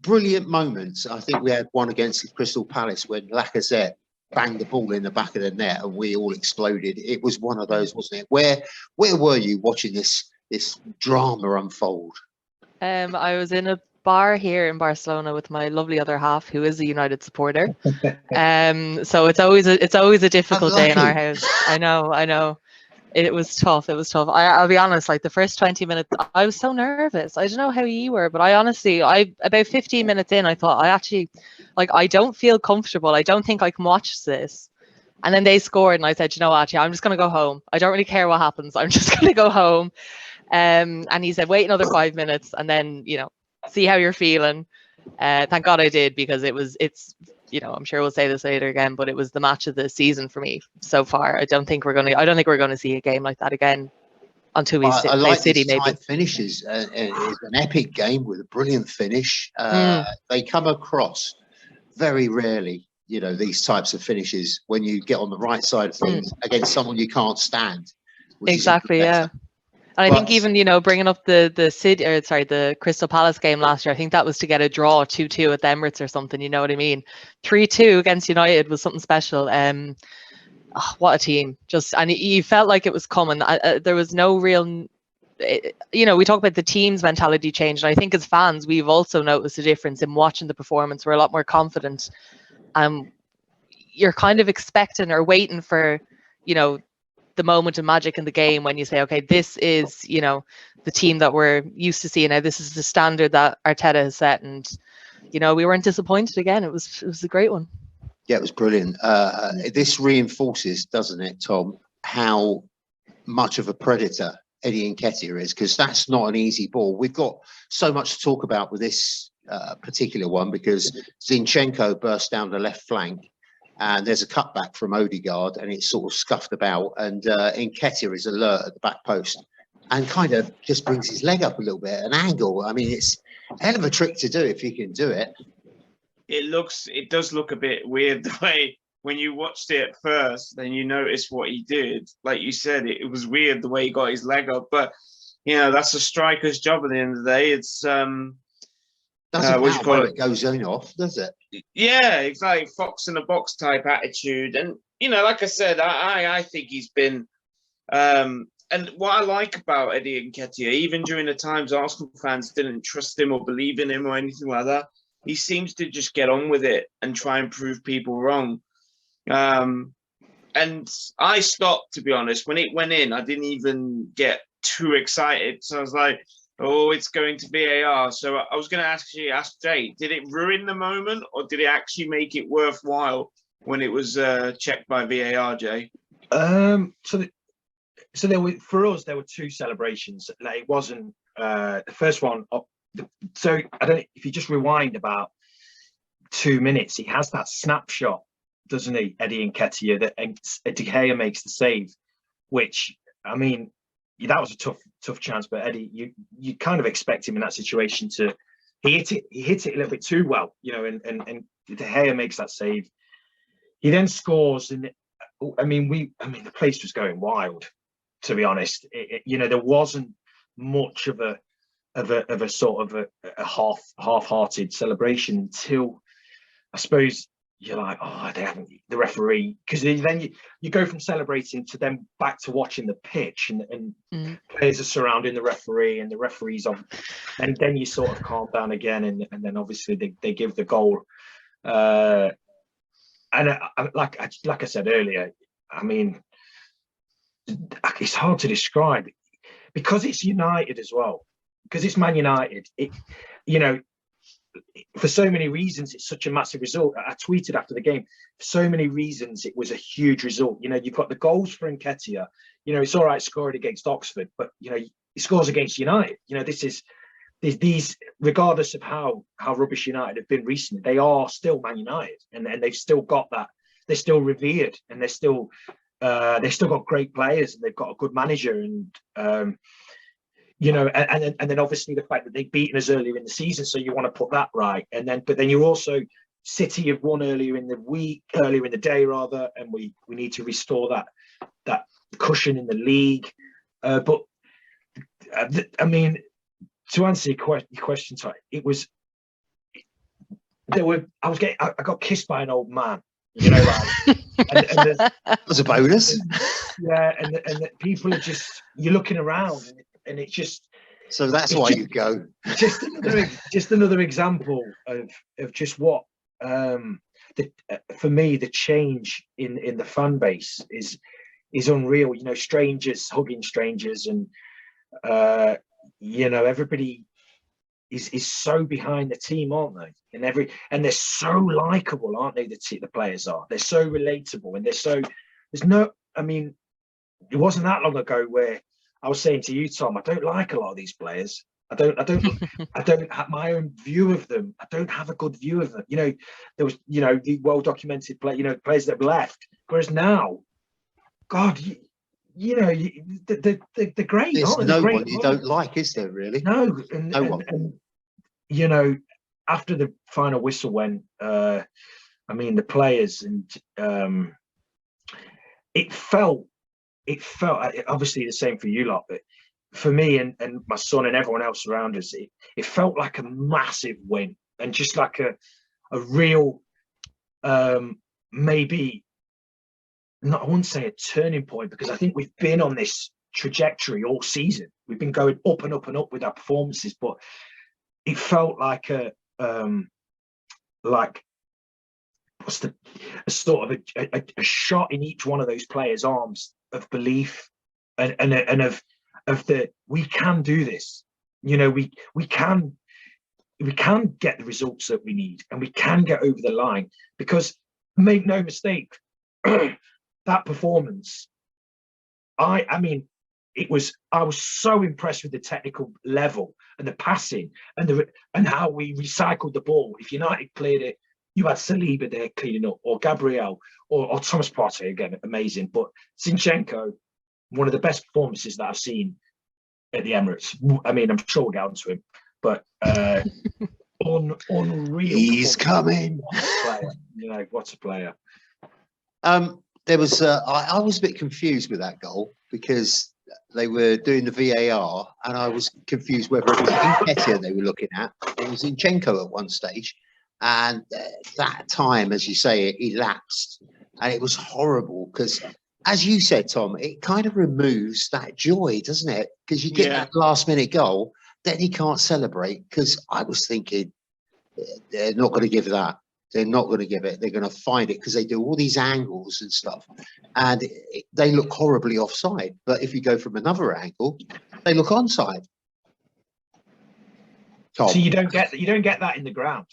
brilliant moments. I think we had one against Crystal Palace when Lacazette banged the ball in the back of the net and we all exploded. It was one of those, wasn't it? Where were you watching this drama unfold? I was in a bar here in Barcelona with my lovely other half, who is a United supporter. So it's always a difficult day in our house. I know. It was tough. I'll be honest, like the first 20 minutes, I was so nervous. I don't know how you were, but I honestly, about 15 minutes in, I thought I don't feel comfortable. I don't think I can watch this. And then they scored and I said, you know what, actually, I'm just going to go home. I don't really care what happens. I'm just going to go home. And he said, wait another 5 minutes and then, see how you're feeling. Thank God I did, because it's I'm sure we'll say this later again, but it was the match of the season for me so far. I don't think we're going to see a game like that again until we play City. Maybe finishes. It's an epic game with a brilliant finish. They come across very rarely, these types of finishes when you get on the right side of things against someone you can't stand. Exactly, yeah. And I think even, bringing up the Crystal Palace game last year, I think that was to get a draw 2-2 at the Emirates or something, you know what I mean? 3-2 against United was something special. What a team. And you felt like it was coming. There was no real, we talk about the team's mentality change. And I think as fans, we've also noticed a difference in watching the performance. We're a lot more confident. You're kind of expecting or waiting for, the moment of magic in the game when you say, okay, this is, the team that we're used to seeing now. This is the standard that Arteta has set. And, we weren't disappointed again. It was a great one. Yeah, it was brilliant. This reinforces, doesn't it, Tom, how much of a predator Eddie Nketiah is, because that's not an easy ball. We've got so much to talk about with this particular one, because Zinchenko burst down the left flank. And there's a cutback from Odegaard, and it's sort of scuffed about. And Nketiah is alert at the back post, and kind of just brings his leg up a little bit, an angle. I mean, it's a hell of a trick to do if you can do it. It does look a bit weird the way when you watched it at first, then you notice what he did. Like you said, it was weird the way he got his leg up, but that's a striker's job at the end of the day. It's doesn't matter where it goes in off, does it? Yeah, exactly. Fox in the box type attitude. And, like I said, I think he's been, and what I like about Eddie Nketiah, even during the times Arsenal fans didn't trust him or believe in him or anything like that, he seems to just get on with it and try and prove people wrong. And I stopped, to be honest. When it went in, I didn't even get too excited. So I was like, oh, it's going to VAR. So I was going to ask Jay, did it ruin the moment or did it actually make it worthwhile when it was checked by VAR, Jay? So there were, for us, there were two celebrations. Like, it wasn't the first one. So I don't know if you just rewind about 2 minutes, he has that snapshot, doesn't he, Eddie Nketiah, that De Gea makes the save, which, I mean, that was a tough chance, but Eddie, you kind of expect him in that situation to he hit it a little bit too well, and De Gea makes that save. He then scores, and the place was going wild, to be honest. There wasn't much of a sort of a half-hearted celebration until, I suppose, you're like, oh, they haven't, the referee, because then you go from celebrating to then back to watching the pitch, and players are surrounding the referee, and the referee's on, and then you sort of calm down again, and then obviously they give the goal. And like I said earlier, I mean, it's hard to describe. because it's United as well, because it's Man United. It, you know, for so many reasons, it's such a massive result. I tweeted after the game, for so many reasons, it was a huge result. You know, you've got the goals for Nketiah. You know, it's all right scoring against Oxford, but you know, he scores against United. You know, these regardless of how rubbish United have been recently, they are still Man United, and they've still got that. They're still revered, and they've still got great players, and they've got a good manager, and you know, and then obviously the fact that they've beaten us earlier in the season, so you want to put that right, but then you're also, City have won earlier in the day rather, and we need to restore that cushion in the league. But I mean, to answer your question, it was I got kissed by an old man, you know, like, and that's a bonus. Yeah, and the people are just, you're looking around, and it's just. So that's why you go. Just another example of just what for me the change in the fan base is unreal. You know, strangers hugging strangers, and you know, everybody is so behind the team, aren't they? And they're so likable, aren't they? The players are. They're so relatable, and I mean, it wasn't that long ago where I was saying to you, Tom, I don't like a lot of these players. I don't have my own view of them. I don't have a good view of them. You know, there was, you know, the well-documented players that have left. Whereas now, God, you know, they're great. There's aren't they? no Great one you don't like, is there? Really? No, No one. And you know, after the final whistle went, I mean, the players, and it felt obviously the same for you lot, but for me and my son and everyone else around us, it felt like a massive win, and just like a real maybe not, I wouldn't say a turning point, because I think we've been on this trajectory all season. We've been going up and up and up with our performances, but it felt like a sort of a shot in each one of those players' arms of belief, and of the, we can do this. You know, we can get the results that we need, and we can get over the line, because make no mistake, that performance, I mean, I was so impressed with the technical level and the passing and how we recycled the ball. If United cleared it, you had Saliba there cleaning up, or Gabriel, or Thomas Partey, again, amazing. But Zinchenko, one of the best performances that I've seen at the Emirates. I mean, I'm sure we'll get onto him, but unreal. He's coming. What a player. You know, what a player. There was I was a bit confused with that goal, because they were doing the VAR, and I was confused whether it was Nketiah they were looking at, or it was Zinchenko at one stage. And that time, as you say, it elapsed, and it was horrible, because, as you said, Tom, it kind of removes that joy, doesn't it? Because you get that last-minute goal, then he can't celebrate. Because I was thinking, they're not going to give that. They're not going to give it. They're going to find it, because they do all these angles and stuff, and they look horribly offside. But if you go from another angle, they look onside. Tom. So you don't get that in the ground.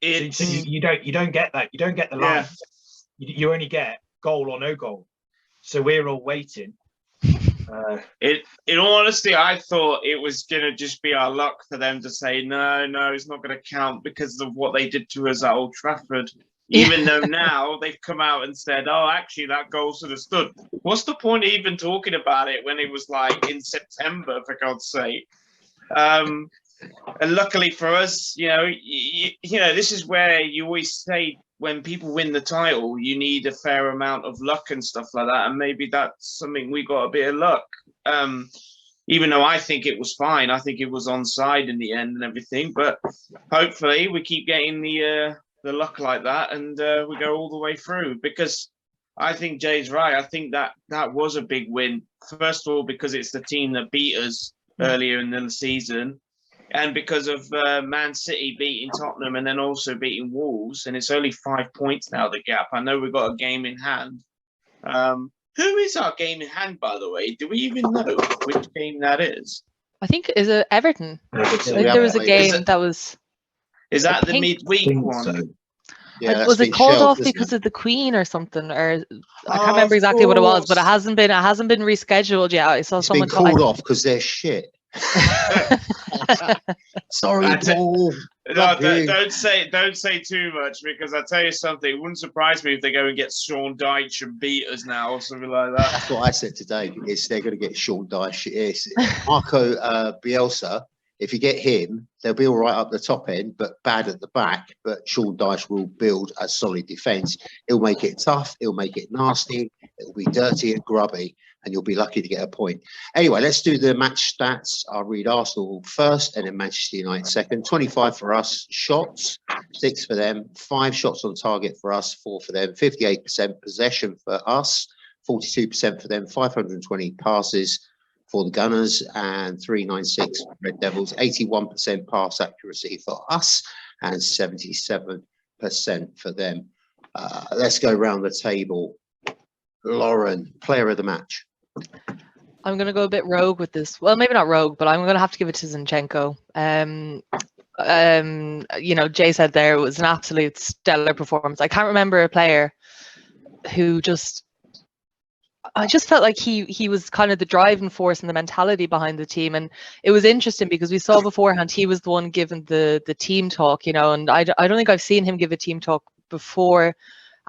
So you don't get that. You don't get the line. You only get goal or no goal. So we're all waiting. In all honesty, I thought it was going to just be our luck for them to say, no, it's not going to count because of what they did to us at Old Trafford. Even though now they've come out and said, oh, actually, that goal should have stood. What's the point of even talking about it when it was like in September, for God's sake? And luckily for us, you know, this is where you always say, when people win the title, you need a fair amount of luck and stuff like that. And maybe that's something we got a bit of luck. Even though I think it was fine. I think it was onside in the end and everything. But hopefully we keep getting the luck like that, and we go all the way through. Because I think Jay's right. I think that was a big win. First of all, because it's the team that beat us earlier in the season. And because of Man City beating Tottenham and then also beating Wolves, and it's only 5 points now, the gap. I know we've got a game in hand. Who is our game in hand, by the way? Do we even know which game that is? I think is it Everton. I So think we there was a haven't played game that was. Is that the think- midweek one? So. Yeah, that's was it been called shelved, off isn't because it? of the Queen or something? Or I can't Oh, remember of exactly what it was, but it course. hasn't been rescheduled yet. I saw It's been someone called off because they're shit. Sorry, I te- Paul. No, Love you. don't say too much, because I tell you something, it wouldn't surprise me if they go and get Sean Dyche and beat us now or something like that. That's what I said today. Is they're going to get Sean Dyche. It's Marco Bielsa. If you get him, they'll be all right up the top end, but bad at the back. But Sean Dyche will build a solid defence. He'll make it tough. He'll make it nasty. It'll be dirty and grubby, and you'll be lucky to get a point. Anyway, let's do the match stats. I'll read Arsenal first and then Manchester United second. 25 for us shots, 6 for them, 5 shots on target for us, 4 for them, 58% possession for us, 42% for them, 520 passes for the Gunners and 396 for Red Devils, 81% pass accuracy for us and 77% for them. Let's go around the table. Lauren, player of the match. I'm going to go a bit rogue with this. Well, maybe not rogue, but I'm going to have to give it to Zinchenko. Jay said there it was an absolute stellar performance. I can't remember a player who I just felt like he was kind of the driving force and the mentality behind the team. And it was interesting because we saw beforehand he was the one giving the team talk, and I don't think I've seen him give a team talk before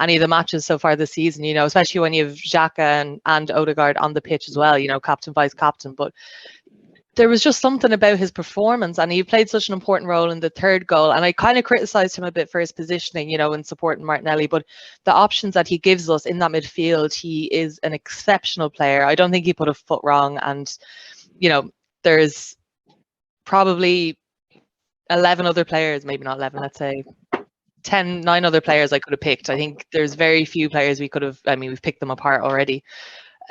any of the matches so far this season, especially when you have Xhaka and Odegaard on the pitch as well, captain, vice captain. But there was just something about his performance, and he played such an important role in the third goal. And I kind of criticised him a bit for his positioning, in supporting Martinelli, but the options that he gives us in that midfield, he is an exceptional player. I don't think he put a foot wrong. And, there's probably 11 other players, maybe not 11, let's say 9 other players I could have picked. I think there's very few players we could have, we've picked them apart already.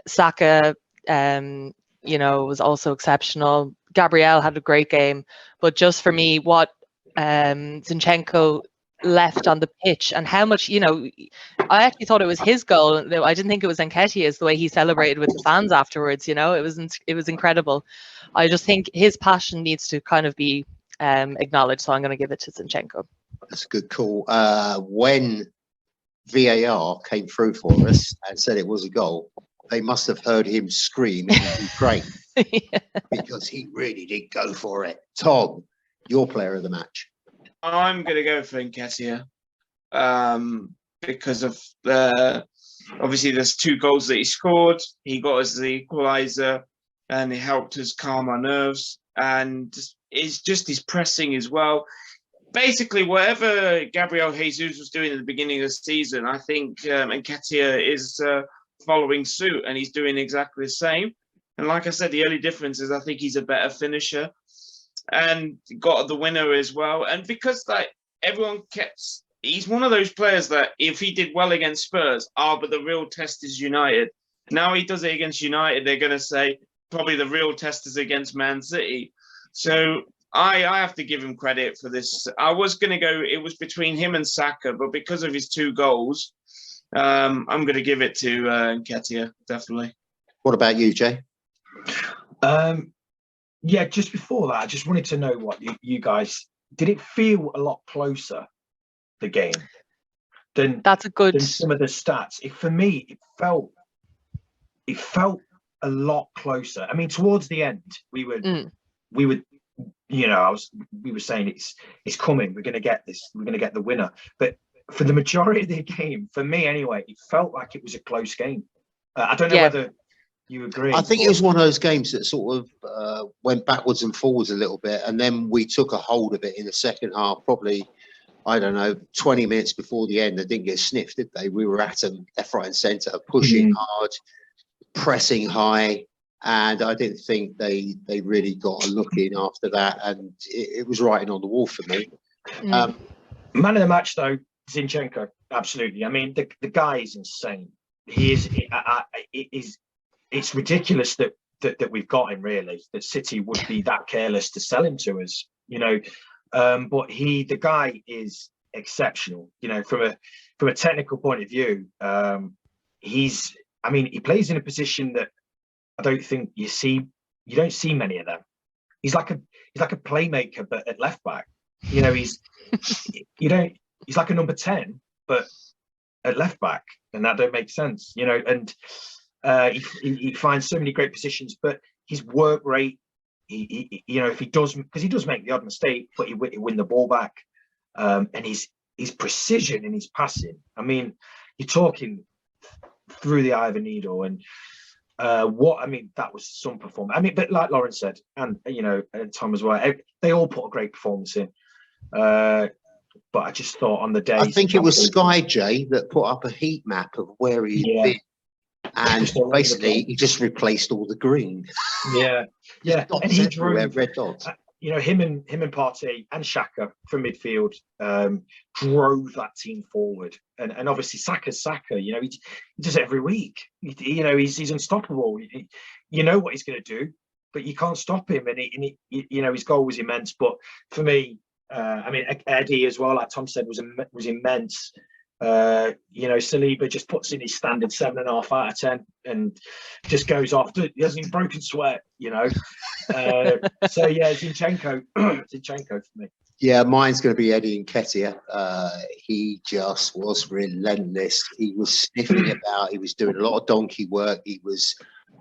Saka, was also exceptional. Gabriel had a great game, but just for me, what Zinchenko left on the pitch and how much, I actually thought it was his goal. I didn't think it was Nketiah's, the way he celebrated with the fans afterwards. It was incredible. I just think his passion needs to kind of be acknowledged, so I'm going to give it to Zinchenko. That's a good call. When VAR came through for us and said it was a goal, they must have heard him scream in Ukraine because he really did go for it. Tom, your player of the match. I'm going to go for Nketiah because of obviously there's 2 goals that he scored. He got us the equaliser and it helped us calm our nerves. And it's just his pressing as well. Basically, whatever Gabriel Jesus was doing at the beginning of the season, I think Nketiah is following suit, and he's doing exactly the same. And like I said, the only difference is I think he's a better finisher and got the winner as well. And because everyone he's one of those players that if he did well against Spurs, but the real test is United. Now he does it against United, they're going to say probably the real test is against Man City. So I have to give him credit for this. I was going to go, it was between him and Saka, but because of his 2 goals, I'm going to give it to Nketiah, definitely. What about you, Jay? Yeah, just before that, I just wanted to know what you guys, did it feel a lot closer, the game, than some of the stats? For me, it felt a lot closer. I mean, towards the end, we were we were saying it's coming. We're going to get this. We're going to get the winner. But for the majority of the game, for me anyway, it felt like it was a close game. I don't know whether you agree. I think it was one of those games that sort of went backwards and forwards a little bit, and then we took a hold of it in the second half. Probably, I don't know, 20 minutes before the end. They didn't get sniffed, did they? We were at them left, right, and centre, pushing hard, pressing high. And I didn't think they really got a look in after that. And it was writing on the wall for me. Man of the match, though, Zinchenko. Absolutely. I mean, the guy is insane. He is. It's ridiculous that we've got him, really. That City would be that careless to sell him to us, But the guy is exceptional. From a technical point of view, he's I mean, he plays in a position that I don't think you don't see many of them. He's like a playmaker, but at left back. You know, he's like a number 10, but at left back, and that don't make sense. You know, and he finds so many great positions, but his work rate, you know, if he does, because he does make the odd mistake, but he win the ball back, and his precision in his passing. I mean, you're talking through the eye of a needle, and that was some performance. I mean, but like Lauren said, and you know, and Tom as well, they all put a great performance in. But I just thought on the day, I think it was Sky J that put up a heat map of where he'd been, and basically he just replaced all the green. Yeah, and he drove red dots. You know, him and Partey and Xhaka from midfield drove that team forward, and obviously Saka's Saka. You know, he does it every week. You know, he's unstoppable. You know what he's going to do, but you can't stop him. And you know, his goal was immense. But for me, I mean, Eddie as well, like Tom said, was immense. You know, Saliba just puts in his standard 7.5 out of 10 and just goes off. He hasn't even broken sweat, you know. So yeah, Zinchenko for me. Yeah, mine's going to be Eddie Nketiah. He just was relentless. He was sniffing about. He was doing a lot of donkey work. He was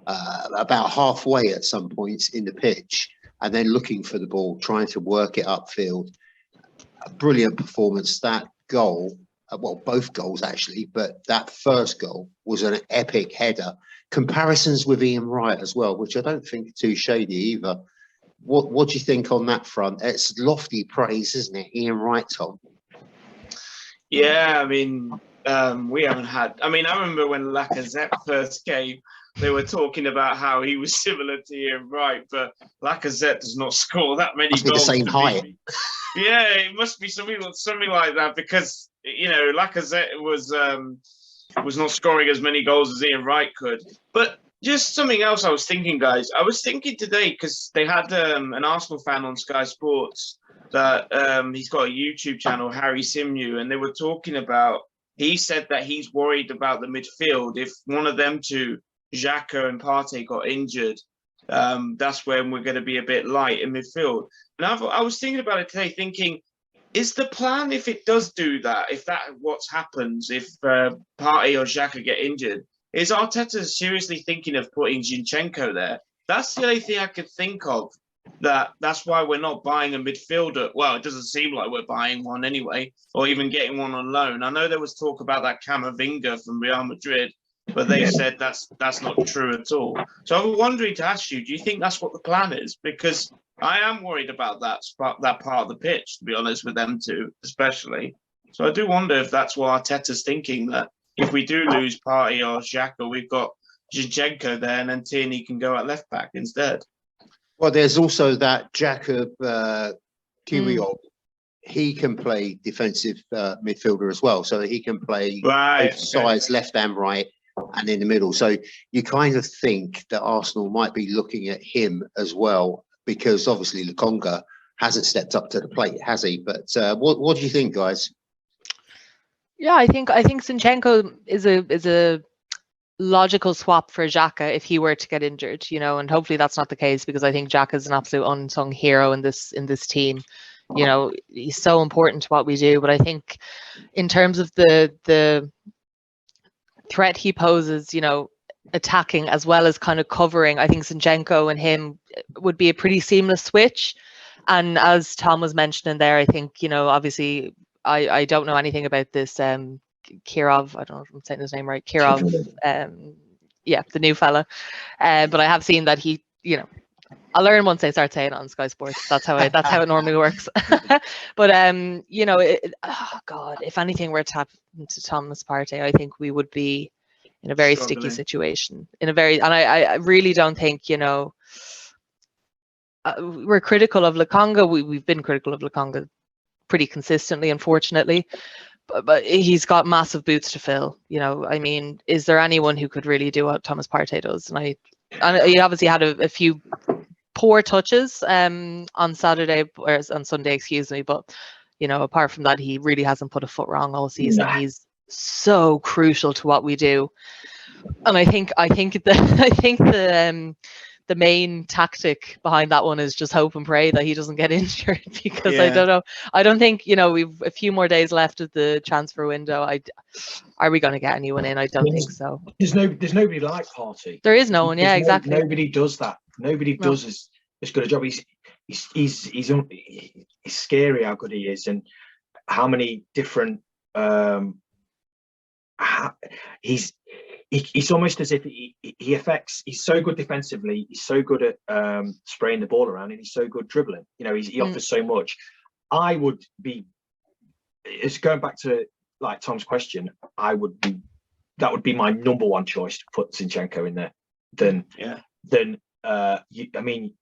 about halfway at some points in the pitch, and then looking for the ball, trying to work it upfield. A brilliant performance. That goal, well, both goals actually, but that first goal was an epic header. Comparisons with Ian Wright as well, which I don't think are too shady either. What do you think on that front? It's lofty praise, isn't it, Ian Wright, Tom? Yeah, I mean, we haven't had. I mean, I remember when Lacazette first came, they were talking about how he was similar to Ian Wright, but Lacazette does not score that many goals. The same height. Yeah, it must be something like that, because you know Lacazette was not scoring as many goals as Ian Wright could. But just something else I was thinking, guys. I was thinking today, because they had an Arsenal fan on Sky Sports that he's got a YouTube channel, Harry Simnew, and they were talking about. He said that he's worried about the midfield. If one of them two, Xhaka and Partey, got injured, that's when we're going to be a bit light in midfield. And I was thinking about it today, thinking, is the plan, if it does do that, if that what happens, if Partey or Xhaka get injured, is Arteta seriously thinking of putting Zinchenko there? That's the only thing I could think of. That's why we're not buying a midfielder. Well, it doesn't seem like we're buying one anyway, or even getting one on loan. I know there was talk about that Camavinga from Real Madrid, but they said that's not true at all. So I was wondering to ask you, do you think that's what the plan is? Because I am worried about that part of the pitch, to be honest, with them two, especially. So I do wonder if that's what Arteta's thinking, that if we do lose Partey or Xhaka, we've got Zinchenko there, and then Tierney can go at left back instead. Well, there's also that Jacob Kiwior. He can play defensive midfielder as well, so he can play both sides, left and right, and in the middle. So you kind of think that Arsenal might be looking at him as well, because obviously Lokonga hasn't stepped up to the plate, has he? But what do you think, guys? Yeah, I think Zinchenko is a logical swap for Xhaka if he were to get injured, you know, and hopefully that's not the case, because I think Xhaka is an absolute unsung hero in this team. You know, he's so important to what we do. But I think in terms of the threat he poses, you know, attacking as well as kind of covering, I think Zinchenko and him would be a pretty seamless switch. And as Tom was mentioning there, I think, you know, obviously I don't know anything about this Kirov, I don't know if I'm saying his name right, Kirov, yeah, the new fella. But I have seen that he, you know, I'll learn once they start saying it on Sky Sports. That's how it normally works. But you know, oh God, if anything were to happen to Thomas Partey, I think we would be in a very sticky situation. And I really don't think, you know, we're critical of Lokonga. We've been critical of Lokonga pretty consistently, unfortunately. But he's got massive boots to fill. You know, I mean, is there anyone who could really do what Thomas Partey does? And he obviously had a few poor touches on Saturday, or on Sunday, excuse me. But, you know, apart from that, he really hasn't put a foot wrong all season. He's so crucial to what we do. And I think the main tactic behind that one is just hope and pray that he doesn't get injured, because I don't know. I don't think, we've a few more days left of the transfer window. Are we going to get anyone in? I don't think so. There's nobody like Partey. There is no one. Yeah, exactly. Nobody does that. Nobody does as good a job. He's scary how good he is, and how many different he's almost as if he affects. He's so good defensively. He's so good at spraying the ball around, and he's so good dribbling. He offers so much. I would be. It's going back to like Tom's question. That would be my number one choice to put Zinchenko in there.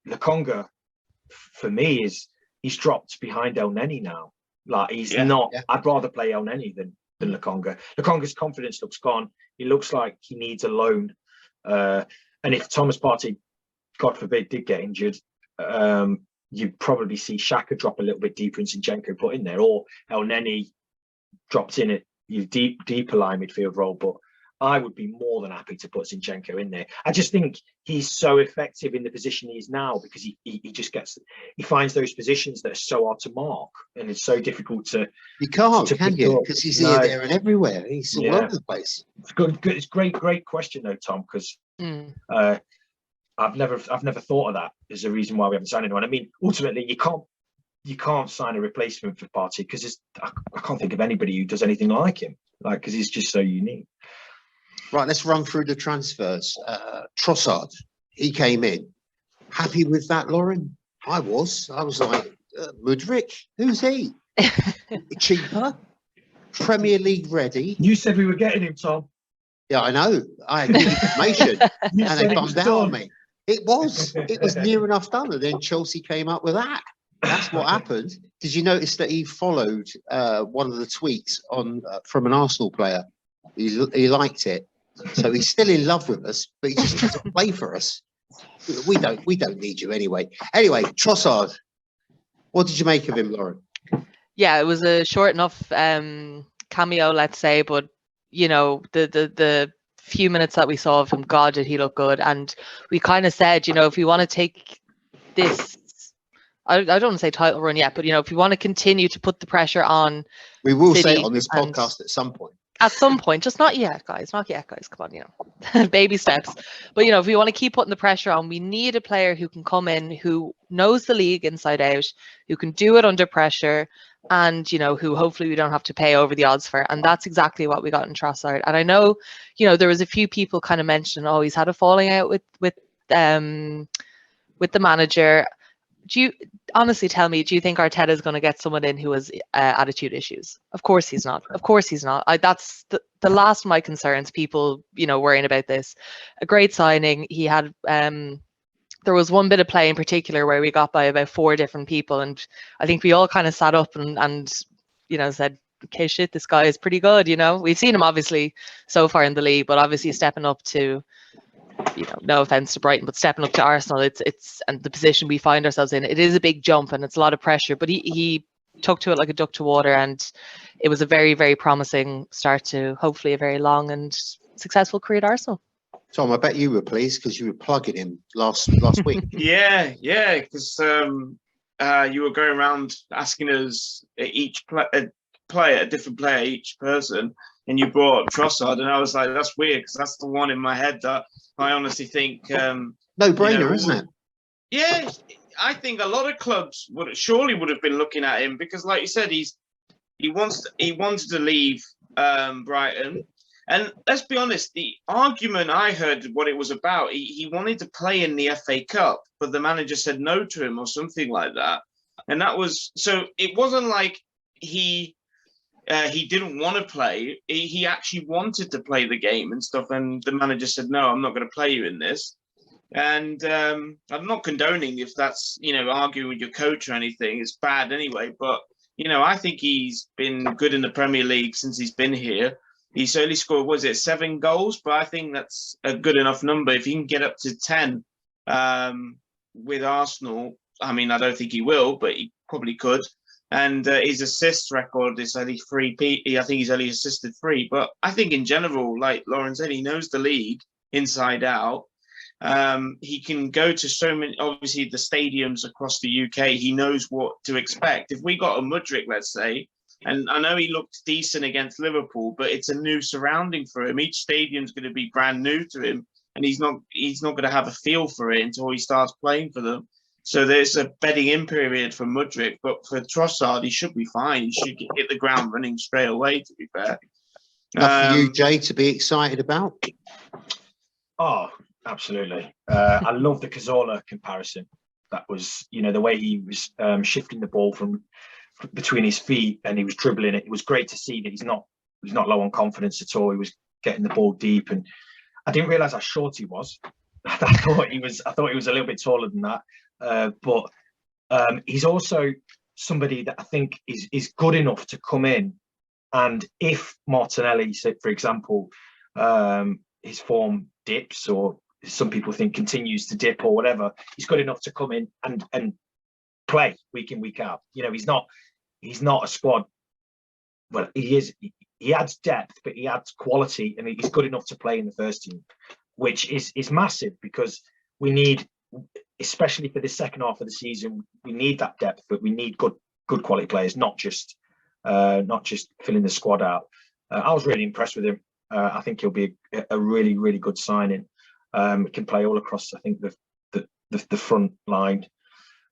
Lokonga for me he's dropped behind El Neni now. Like he's not. Yeah. I'd rather play El Neni than Lokonga. Lokonga's confidence looks gone. He looks like he needs a loan. And if Thomas Partey, God forbid, did get injured, you'd probably see Xhaka drop a little bit deeper and Zinchenko put in there, or El Neni dropped in at your deeper line midfield role. But I would be more than happy to put Zinchenko in there. I just think he's so effective in the position he is now, because he finds those positions that are so hard to mark, and it's so difficult to. You can't, can you? Because he's here, there, and everywhere. He's all over the place. It's good. It's great question though, Tom. Because I've never thought of that as a reason why we haven't signed anyone. I mean, ultimately, you can't sign a replacement for Partey, because I can't think of anybody who does anything like him. Because he's just so unique. Right, let's run through the transfers. Trossard, he came in. Happy with that, Lauren? I was like, Mudryk, who's he? Cheaper, Premier League ready. You said we were getting him, Tom. Yeah, I know. I had good information, and they bummed out on me. It was near enough done, and then Chelsea came up with that. That's what happened. Did you notice that he followed one of the tweets from an Arsenal player? He liked it. So he's still in love with us, but he just doesn't play for us. We don't need you anyway. Anyway, Trossard, what did you make of him, Lauren? Yeah, it was a short enough cameo, let's say, but the few minutes that we saw of him, God, did he look good. And we kind of said, if we want to take this, I don't want to say title run yet, but if we want to continue to put the pressure on, we will say it on this podcast at some point. At some point, just not yet, guys. Not yet, guys. Come on, baby steps. But if we want to keep putting the pressure on, we need a player who can come in, who knows the league inside out, who can do it under pressure, and who hopefully we don't have to pay over the odds for. And that's exactly what we got in Trossard. And I know, there was a few people kind of mentioning, oh, he's had a falling out with the manager. Do you honestly tell me, do you think Arteta is going to get someone in who has attitude issues? Of course he's not. Of course he's not. That's the last of my concerns, people, worrying about this. A great signing. He had, there was one bit of play in particular where we got by about 4 different people. And I think we all kind of sat up and said, okay, shit, this guy is pretty good. We've seen him obviously so far in the league, but obviously stepping up to, no offense to Brighton, but stepping up to Arsenal, it's and the position we find ourselves in, it is a big jump and it's a lot of pressure, but he took to it like a duck to water, and it was a very, very promising start to hopefully a very long and successful career at Arsenal. Tom, I bet you were pleased because you were plugging him last week. Yeah, because you were going around asking us each player, a different player, each person, and you brought up Trossard, and I was like, that's weird, because that's the one in my head that I honestly think no brainer, isn't it? Yeah, I think a lot of clubs would have been looking at him, because, like you said, he wanted to leave Brighton, and let's be honest, the argument I heard what it was about, he wanted to play in the FA Cup, but the manager said no to him or something like that, and that was so. It wasn't like he didn't want to play. He actually wanted to play the game and stuff. And the manager said, no, I'm not going to play you in this. And I'm not condoning if that's, arguing with your coach or anything. It's bad anyway. But, I think he's been good in the Premier League since he's been here. He's only scored, 7 goals? But I think that's a good enough number. If he can get up to 10 with Arsenal, I mean, I don't think he will, but he probably could. And his assist record is only 3. I think he's only assisted 3. But I think in general, like Lauren said, he knows the league inside out. He can go to so many, obviously, the stadiums across the UK. He knows what to expect. If we got a Mudryk, let's say, and I know he looked decent against Liverpool, but it's a new surrounding for him. Each stadium's going to be brand new to him, and he's not going to have a feel for it until he starts playing for them. So there's a bedding in period for Mudryk, but for Trossard, he should be fine. He should hit the ground running straight away, to be fair. Enough for you, Jay, to be excited about? Oh, absolutely. I love the Cazorla comparison. That was, the way he was shifting the ball from between his feet and he was dribbling it. It was great to see that he's not low on confidence at all. He was getting the ball deep, and I didn't realize how short he was. I thought he was a little bit taller than that. But he's also somebody that I think is good enough to come in, and if Martinelli, for example, his form dips, or some people think continues to dip or whatever, he's good enough to come in and play week in, week out. He's not a squad. Well, he is. He adds depth, but he adds quality, and he's good enough to play in the first team, which is massive, because we need, especially for the second half of the season, we need that depth, but we need good quality players, not just filling the squad out. I was really impressed with him. I think he'll be a really, really good signing. Can play all across, I think, the front line.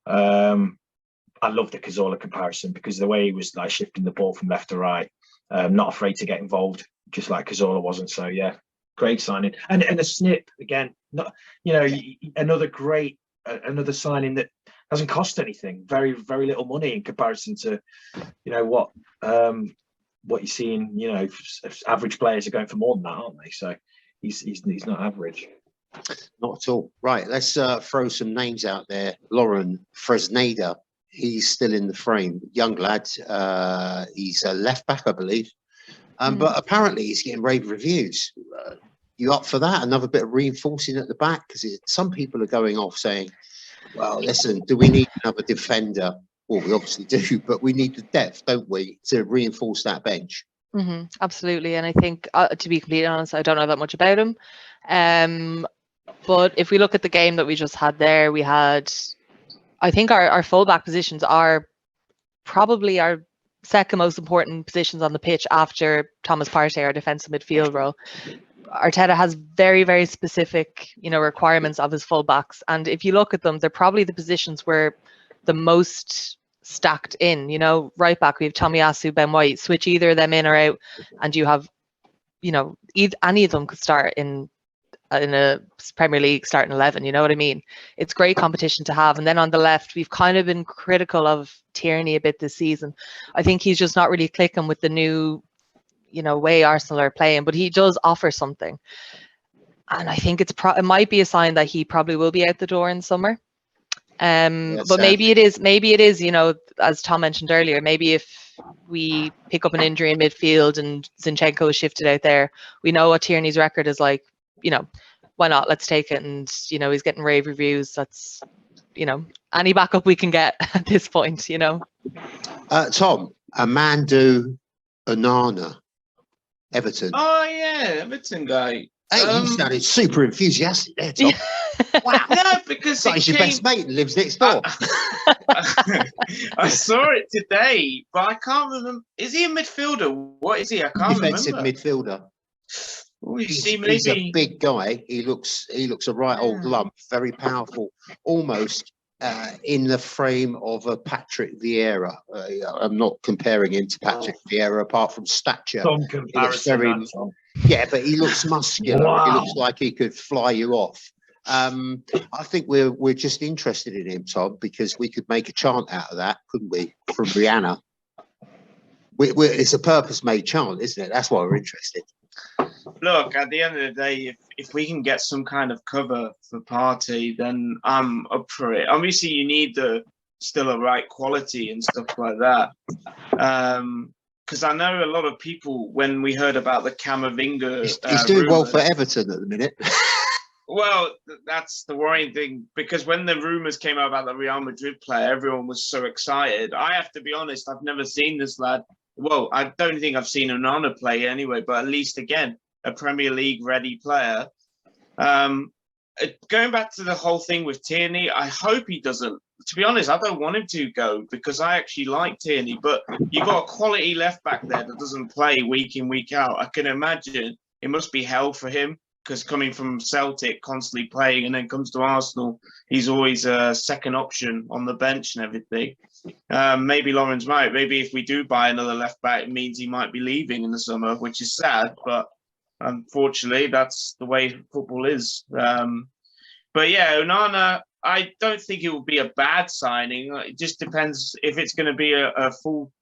I love the Cazorla comparison, because the way he was like shifting the ball from left to right, not afraid to get involved, just like Cazorla wasn't. So yeah, great signing. And a snip again, another signing that doesn't cost anything. Very, very little money in comparison to what you're seeing. Average players are going for more than that, aren't they? So he's not average. Not at all. Right, let's throw some names out there. Lauren Fresneda, he's still in the frame. Young lad. He's a left back, I believe. But apparently he's getting rave reviews. You up for that? Another bit of reinforcing at the back? Because some people are going off saying, well, listen, do we need another defender? Well, we obviously do, but we need the depth, don't we, to reinforce that bench? Absolutely. And I think, to be completely honest, I don't know that much about him. But if we look at the game that we just had there, we had, I think our fullback positions are probably our second most important positions on the pitch after Thomas Partey, our defensive midfield role. Arteta has very, very specific, requirements of his fullbacks. And if you look at them, they're probably the positions where the most stacked in. Right back, we have Tomiyasu, Ben White. Switch either of them in or out, and you have, any of them could start in a Premier League starting 11. You know what I mean? It's great competition to have. And then on the left, we've kind of been critical of Tierney a bit this season. I think he's just not really clicking with the new, way Arsenal are playing, but he does offer something. And I think it might be a sign that he probably will be out the door in summer. But maybe it is, as Tom mentioned earlier, maybe if we pick up an injury in midfield and Zinchenko is shifted out there, we know what Tierney's record is like, why not? Let's take it. And, he's getting rave reviews. That's, any backup we can get at this point, Tom, Amandu Onana, Everton. Oh, yeah, Everton guy. Hey, you sounded super enthusiastic there, Tom. Wow. Yeah, because he's your best mate and lives next door. I saw it today, but I can't remember. Is he a midfielder? What is he? I can't Defensive remember. Midfielder. He's a big guy. He looks a right old lump, very powerful, almost in the frame of a Patrick Vieira. I'm not comparing him to Patrick Vieira apart from stature. Some comparison. Yeah, but he looks muscular. Wow. He looks like he could fly you off. I think we're just interested in him, Tom, because we could make a chant out of that, couldn't we? From Rihanna. It's a purpose-made chant, isn't it? That's why we're interested. Look, at the end of the day, if we can get some kind of cover for Partey, then I'm up for it. Obviously, you need still a right quality and stuff like that. Because I know a lot of people, when we heard about the Camavinga, he's doing well for Everton at the minute. Well, that's the worrying thing, because when the rumors came out about the Real Madrid player, everyone was so excited. I have to be honest, I've never seen this lad. Well, I don't think I've seen Onana play anyway, but at least, again, a Premier League ready player. Going back to the whole thing with Tierney, I hope he doesn't. To be honest, I don't want him to go, because I actually like Tierney, but you've got a quality left back there that doesn't play week in, week out. I can imagine it must be hell for him, because coming from Celtic, constantly playing, and then comes to Arsenal, he's always a second option on the bench and everything. Maybe Lawrence might. Maybe if we do buy another left back, it means he might be leaving in the summer, which is sad, but unfortunately, that's the way football is. But yeah, Onana, I don't think it will be a bad signing. It just depends if it's going to be a full,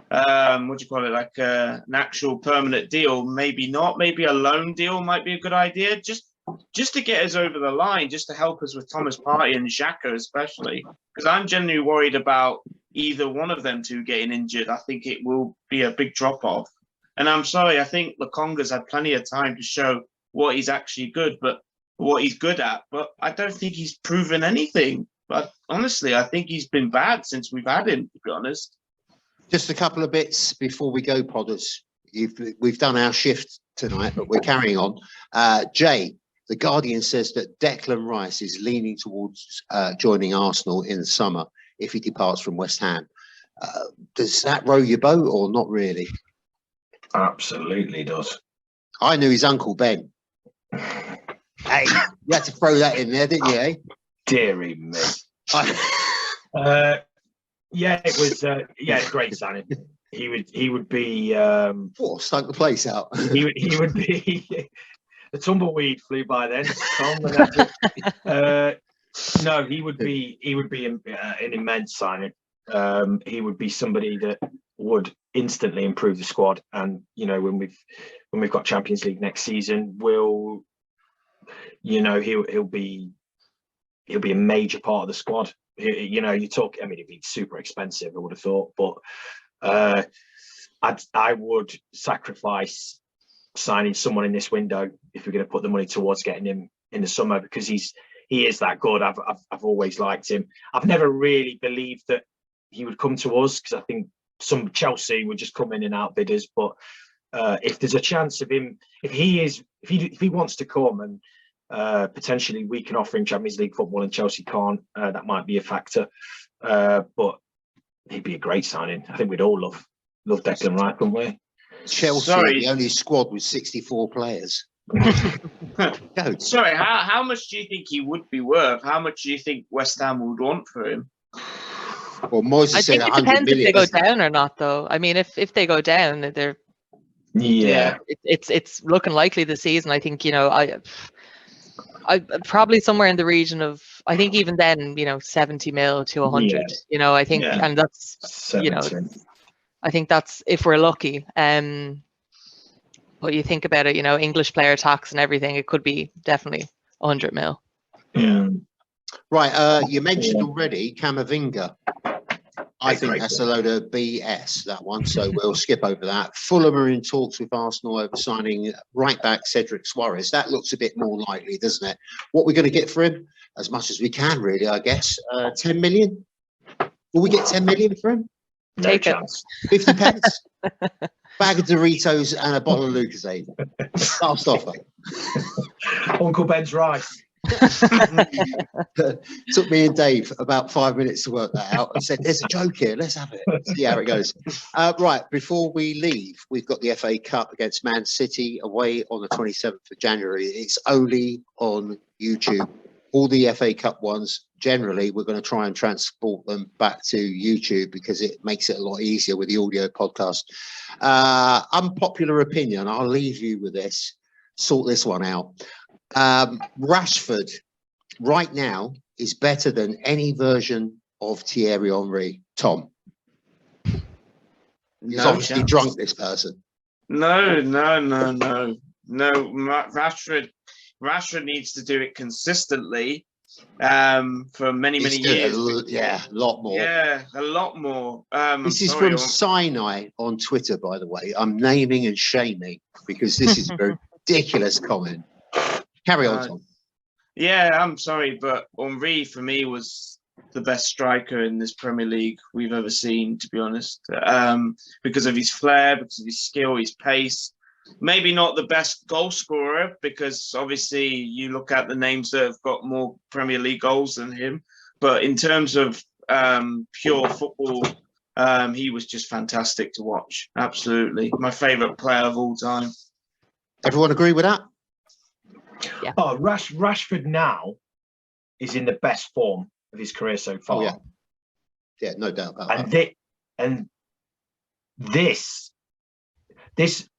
what do you call it, like an actual permanent deal. Maybe not. Maybe a loan deal might be a good idea. Just to get us over the line, just to help us with Thomas Partey and Xhaka especially. Because I'm genuinely worried about either one of them two getting injured. I think it will be a big drop-off. And I'm sorry, I think Lokonga's had plenty of time to show what he's actually good at, but I don't think he's proven anything. But honestly, I think he's been bad since we've had him, to be honest. Just a couple of bits before we go, Podders. We've done our shift tonight, but we're carrying on. Jay, the Guardian says that Declan Rice is leaning towards joining Arsenal in the summer if he departs from West Ham. Does that row your boat or not really? Absolutely does. I knew his uncle Ben. Hey, you had to throw that in there, didn't you, eh? Deary me. Yeah, it was great signing. He would be stunk the place out. he would be the tumbleweed flew by then, Tom. No, he would be an immense signing. He would be somebody that would instantly improve the squad, and when we've got Champions League next season, he'll be a major part of the squad. You talk. I mean, it'd be super expensive, I would have thought, but I would sacrifice signing someone in this window if we're going to put the money towards getting him in the summer, because he is that good. I've always liked him. I've never really believed that he would come to us, because I think some Chelsea would just come in and outbid us. But if there's a chance of him, if he wants to come, and potentially we can offer him Champions League football and Chelsea can't, that might be a factor. But he'd be a great signing. I think we'd all love Declan Rice, wouldn't we? Chelsea, the only squad with 64 players. Sorry, how much do you think he would be worth? How much do you think West Ham would want for him? Well, Moises said 100 million. I think it depends if they go down or not, though. I mean, if they go down, they're it's looking likely this season. I think I probably somewhere in the region of, I think even then 70 mil to 100. I think, and that's 17. I think that's if we're lucky. But you think about it, English player tax and everything, it could be definitely 100 mil. Yeah. Right. You mentioned already Camavinga. I think that's a load of BS, that one. So we'll skip over that. Fulham are in talks with Arsenal over signing right back Cedric Suarez. That looks a bit more likely, doesn't it? What we're going to get for him? As much as we can, really, I guess. 10 million? Will we get 10 million for him? No chance. 50 pence? Bag of Doritos and a bottle of Lucozade. Last offer. Uncle Ben's rice. Took me and Dave about 5 minutes to work that out. I said, there's a joke here, let's have it. See how it goes. Right, before we leave, we've got the FA Cup against Man City away on the 27th of January. It's only on YouTube. All the FA Cup ones, generally, we're going to try and transport them back to YouTube because it makes it a lot easier with the audio podcast. Unpopular opinion, I'll leave you with this. Sort this one out. Rashford right now is better than any version of Thierry Henry. Tom, he's obviously drunk, this person. No. Rashford needs to do it consistently for many years. A lot more. Yeah, a lot more. This is from Sinai on Twitter, by the way. I'm naming and shaming because this is a ridiculous comment. Carry on, Tom. Yeah, I'm sorry, but Henry for me was the best striker in this Premier League we've ever seen, to be honest. Because of his flair, because of his skill, his pace. Maybe not the best goal scorer, because obviously you look at the names that have got more Premier League goals than him. But in terms of pure football, he was just fantastic to watch. Absolutely. My favourite player of all time. Everyone agree with that? Yeah. Oh, Rashford now is in the best form of his career so far. Oh, yeah. Yeah, no doubt about And this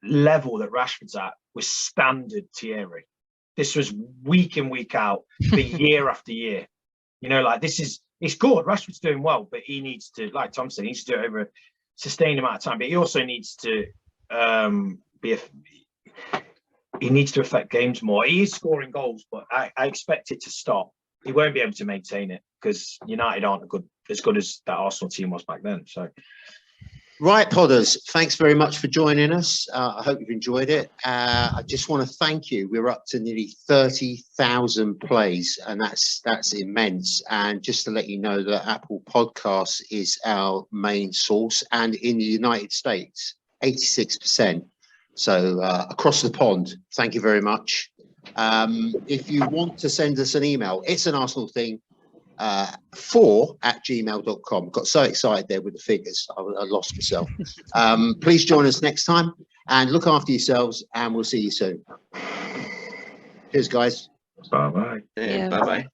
level that Rashford's at was standard Thierry. This was week in, week out for year after year. You know, like it's good. Rashford's doing well, but he needs to, like Tom said, he needs to do it over a sustained amount of time. But he also needs to he needs to affect games more. He is scoring goals, but I expect it to stop. He won't be able to maintain it because United aren't as good as that Arsenal team was back then. So, Right, Podders, thanks very much for joining us. I hope you've enjoyed it. I just want to thank you. We're up to nearly 30,000 plays, and that's immense. And just to let you know that Apple Podcasts is our main source, and in the United States, 86%. So across the pond, thank you very much. If you want to send us an email, it's an Arsenal thing. 4@gmail.com. Got so excited there with the figures, I lost myself. Please join us next time and look after yourselves, and we'll see you soon. Cheers, guys. bye-bye. Yeah, Yeah. bye-bye.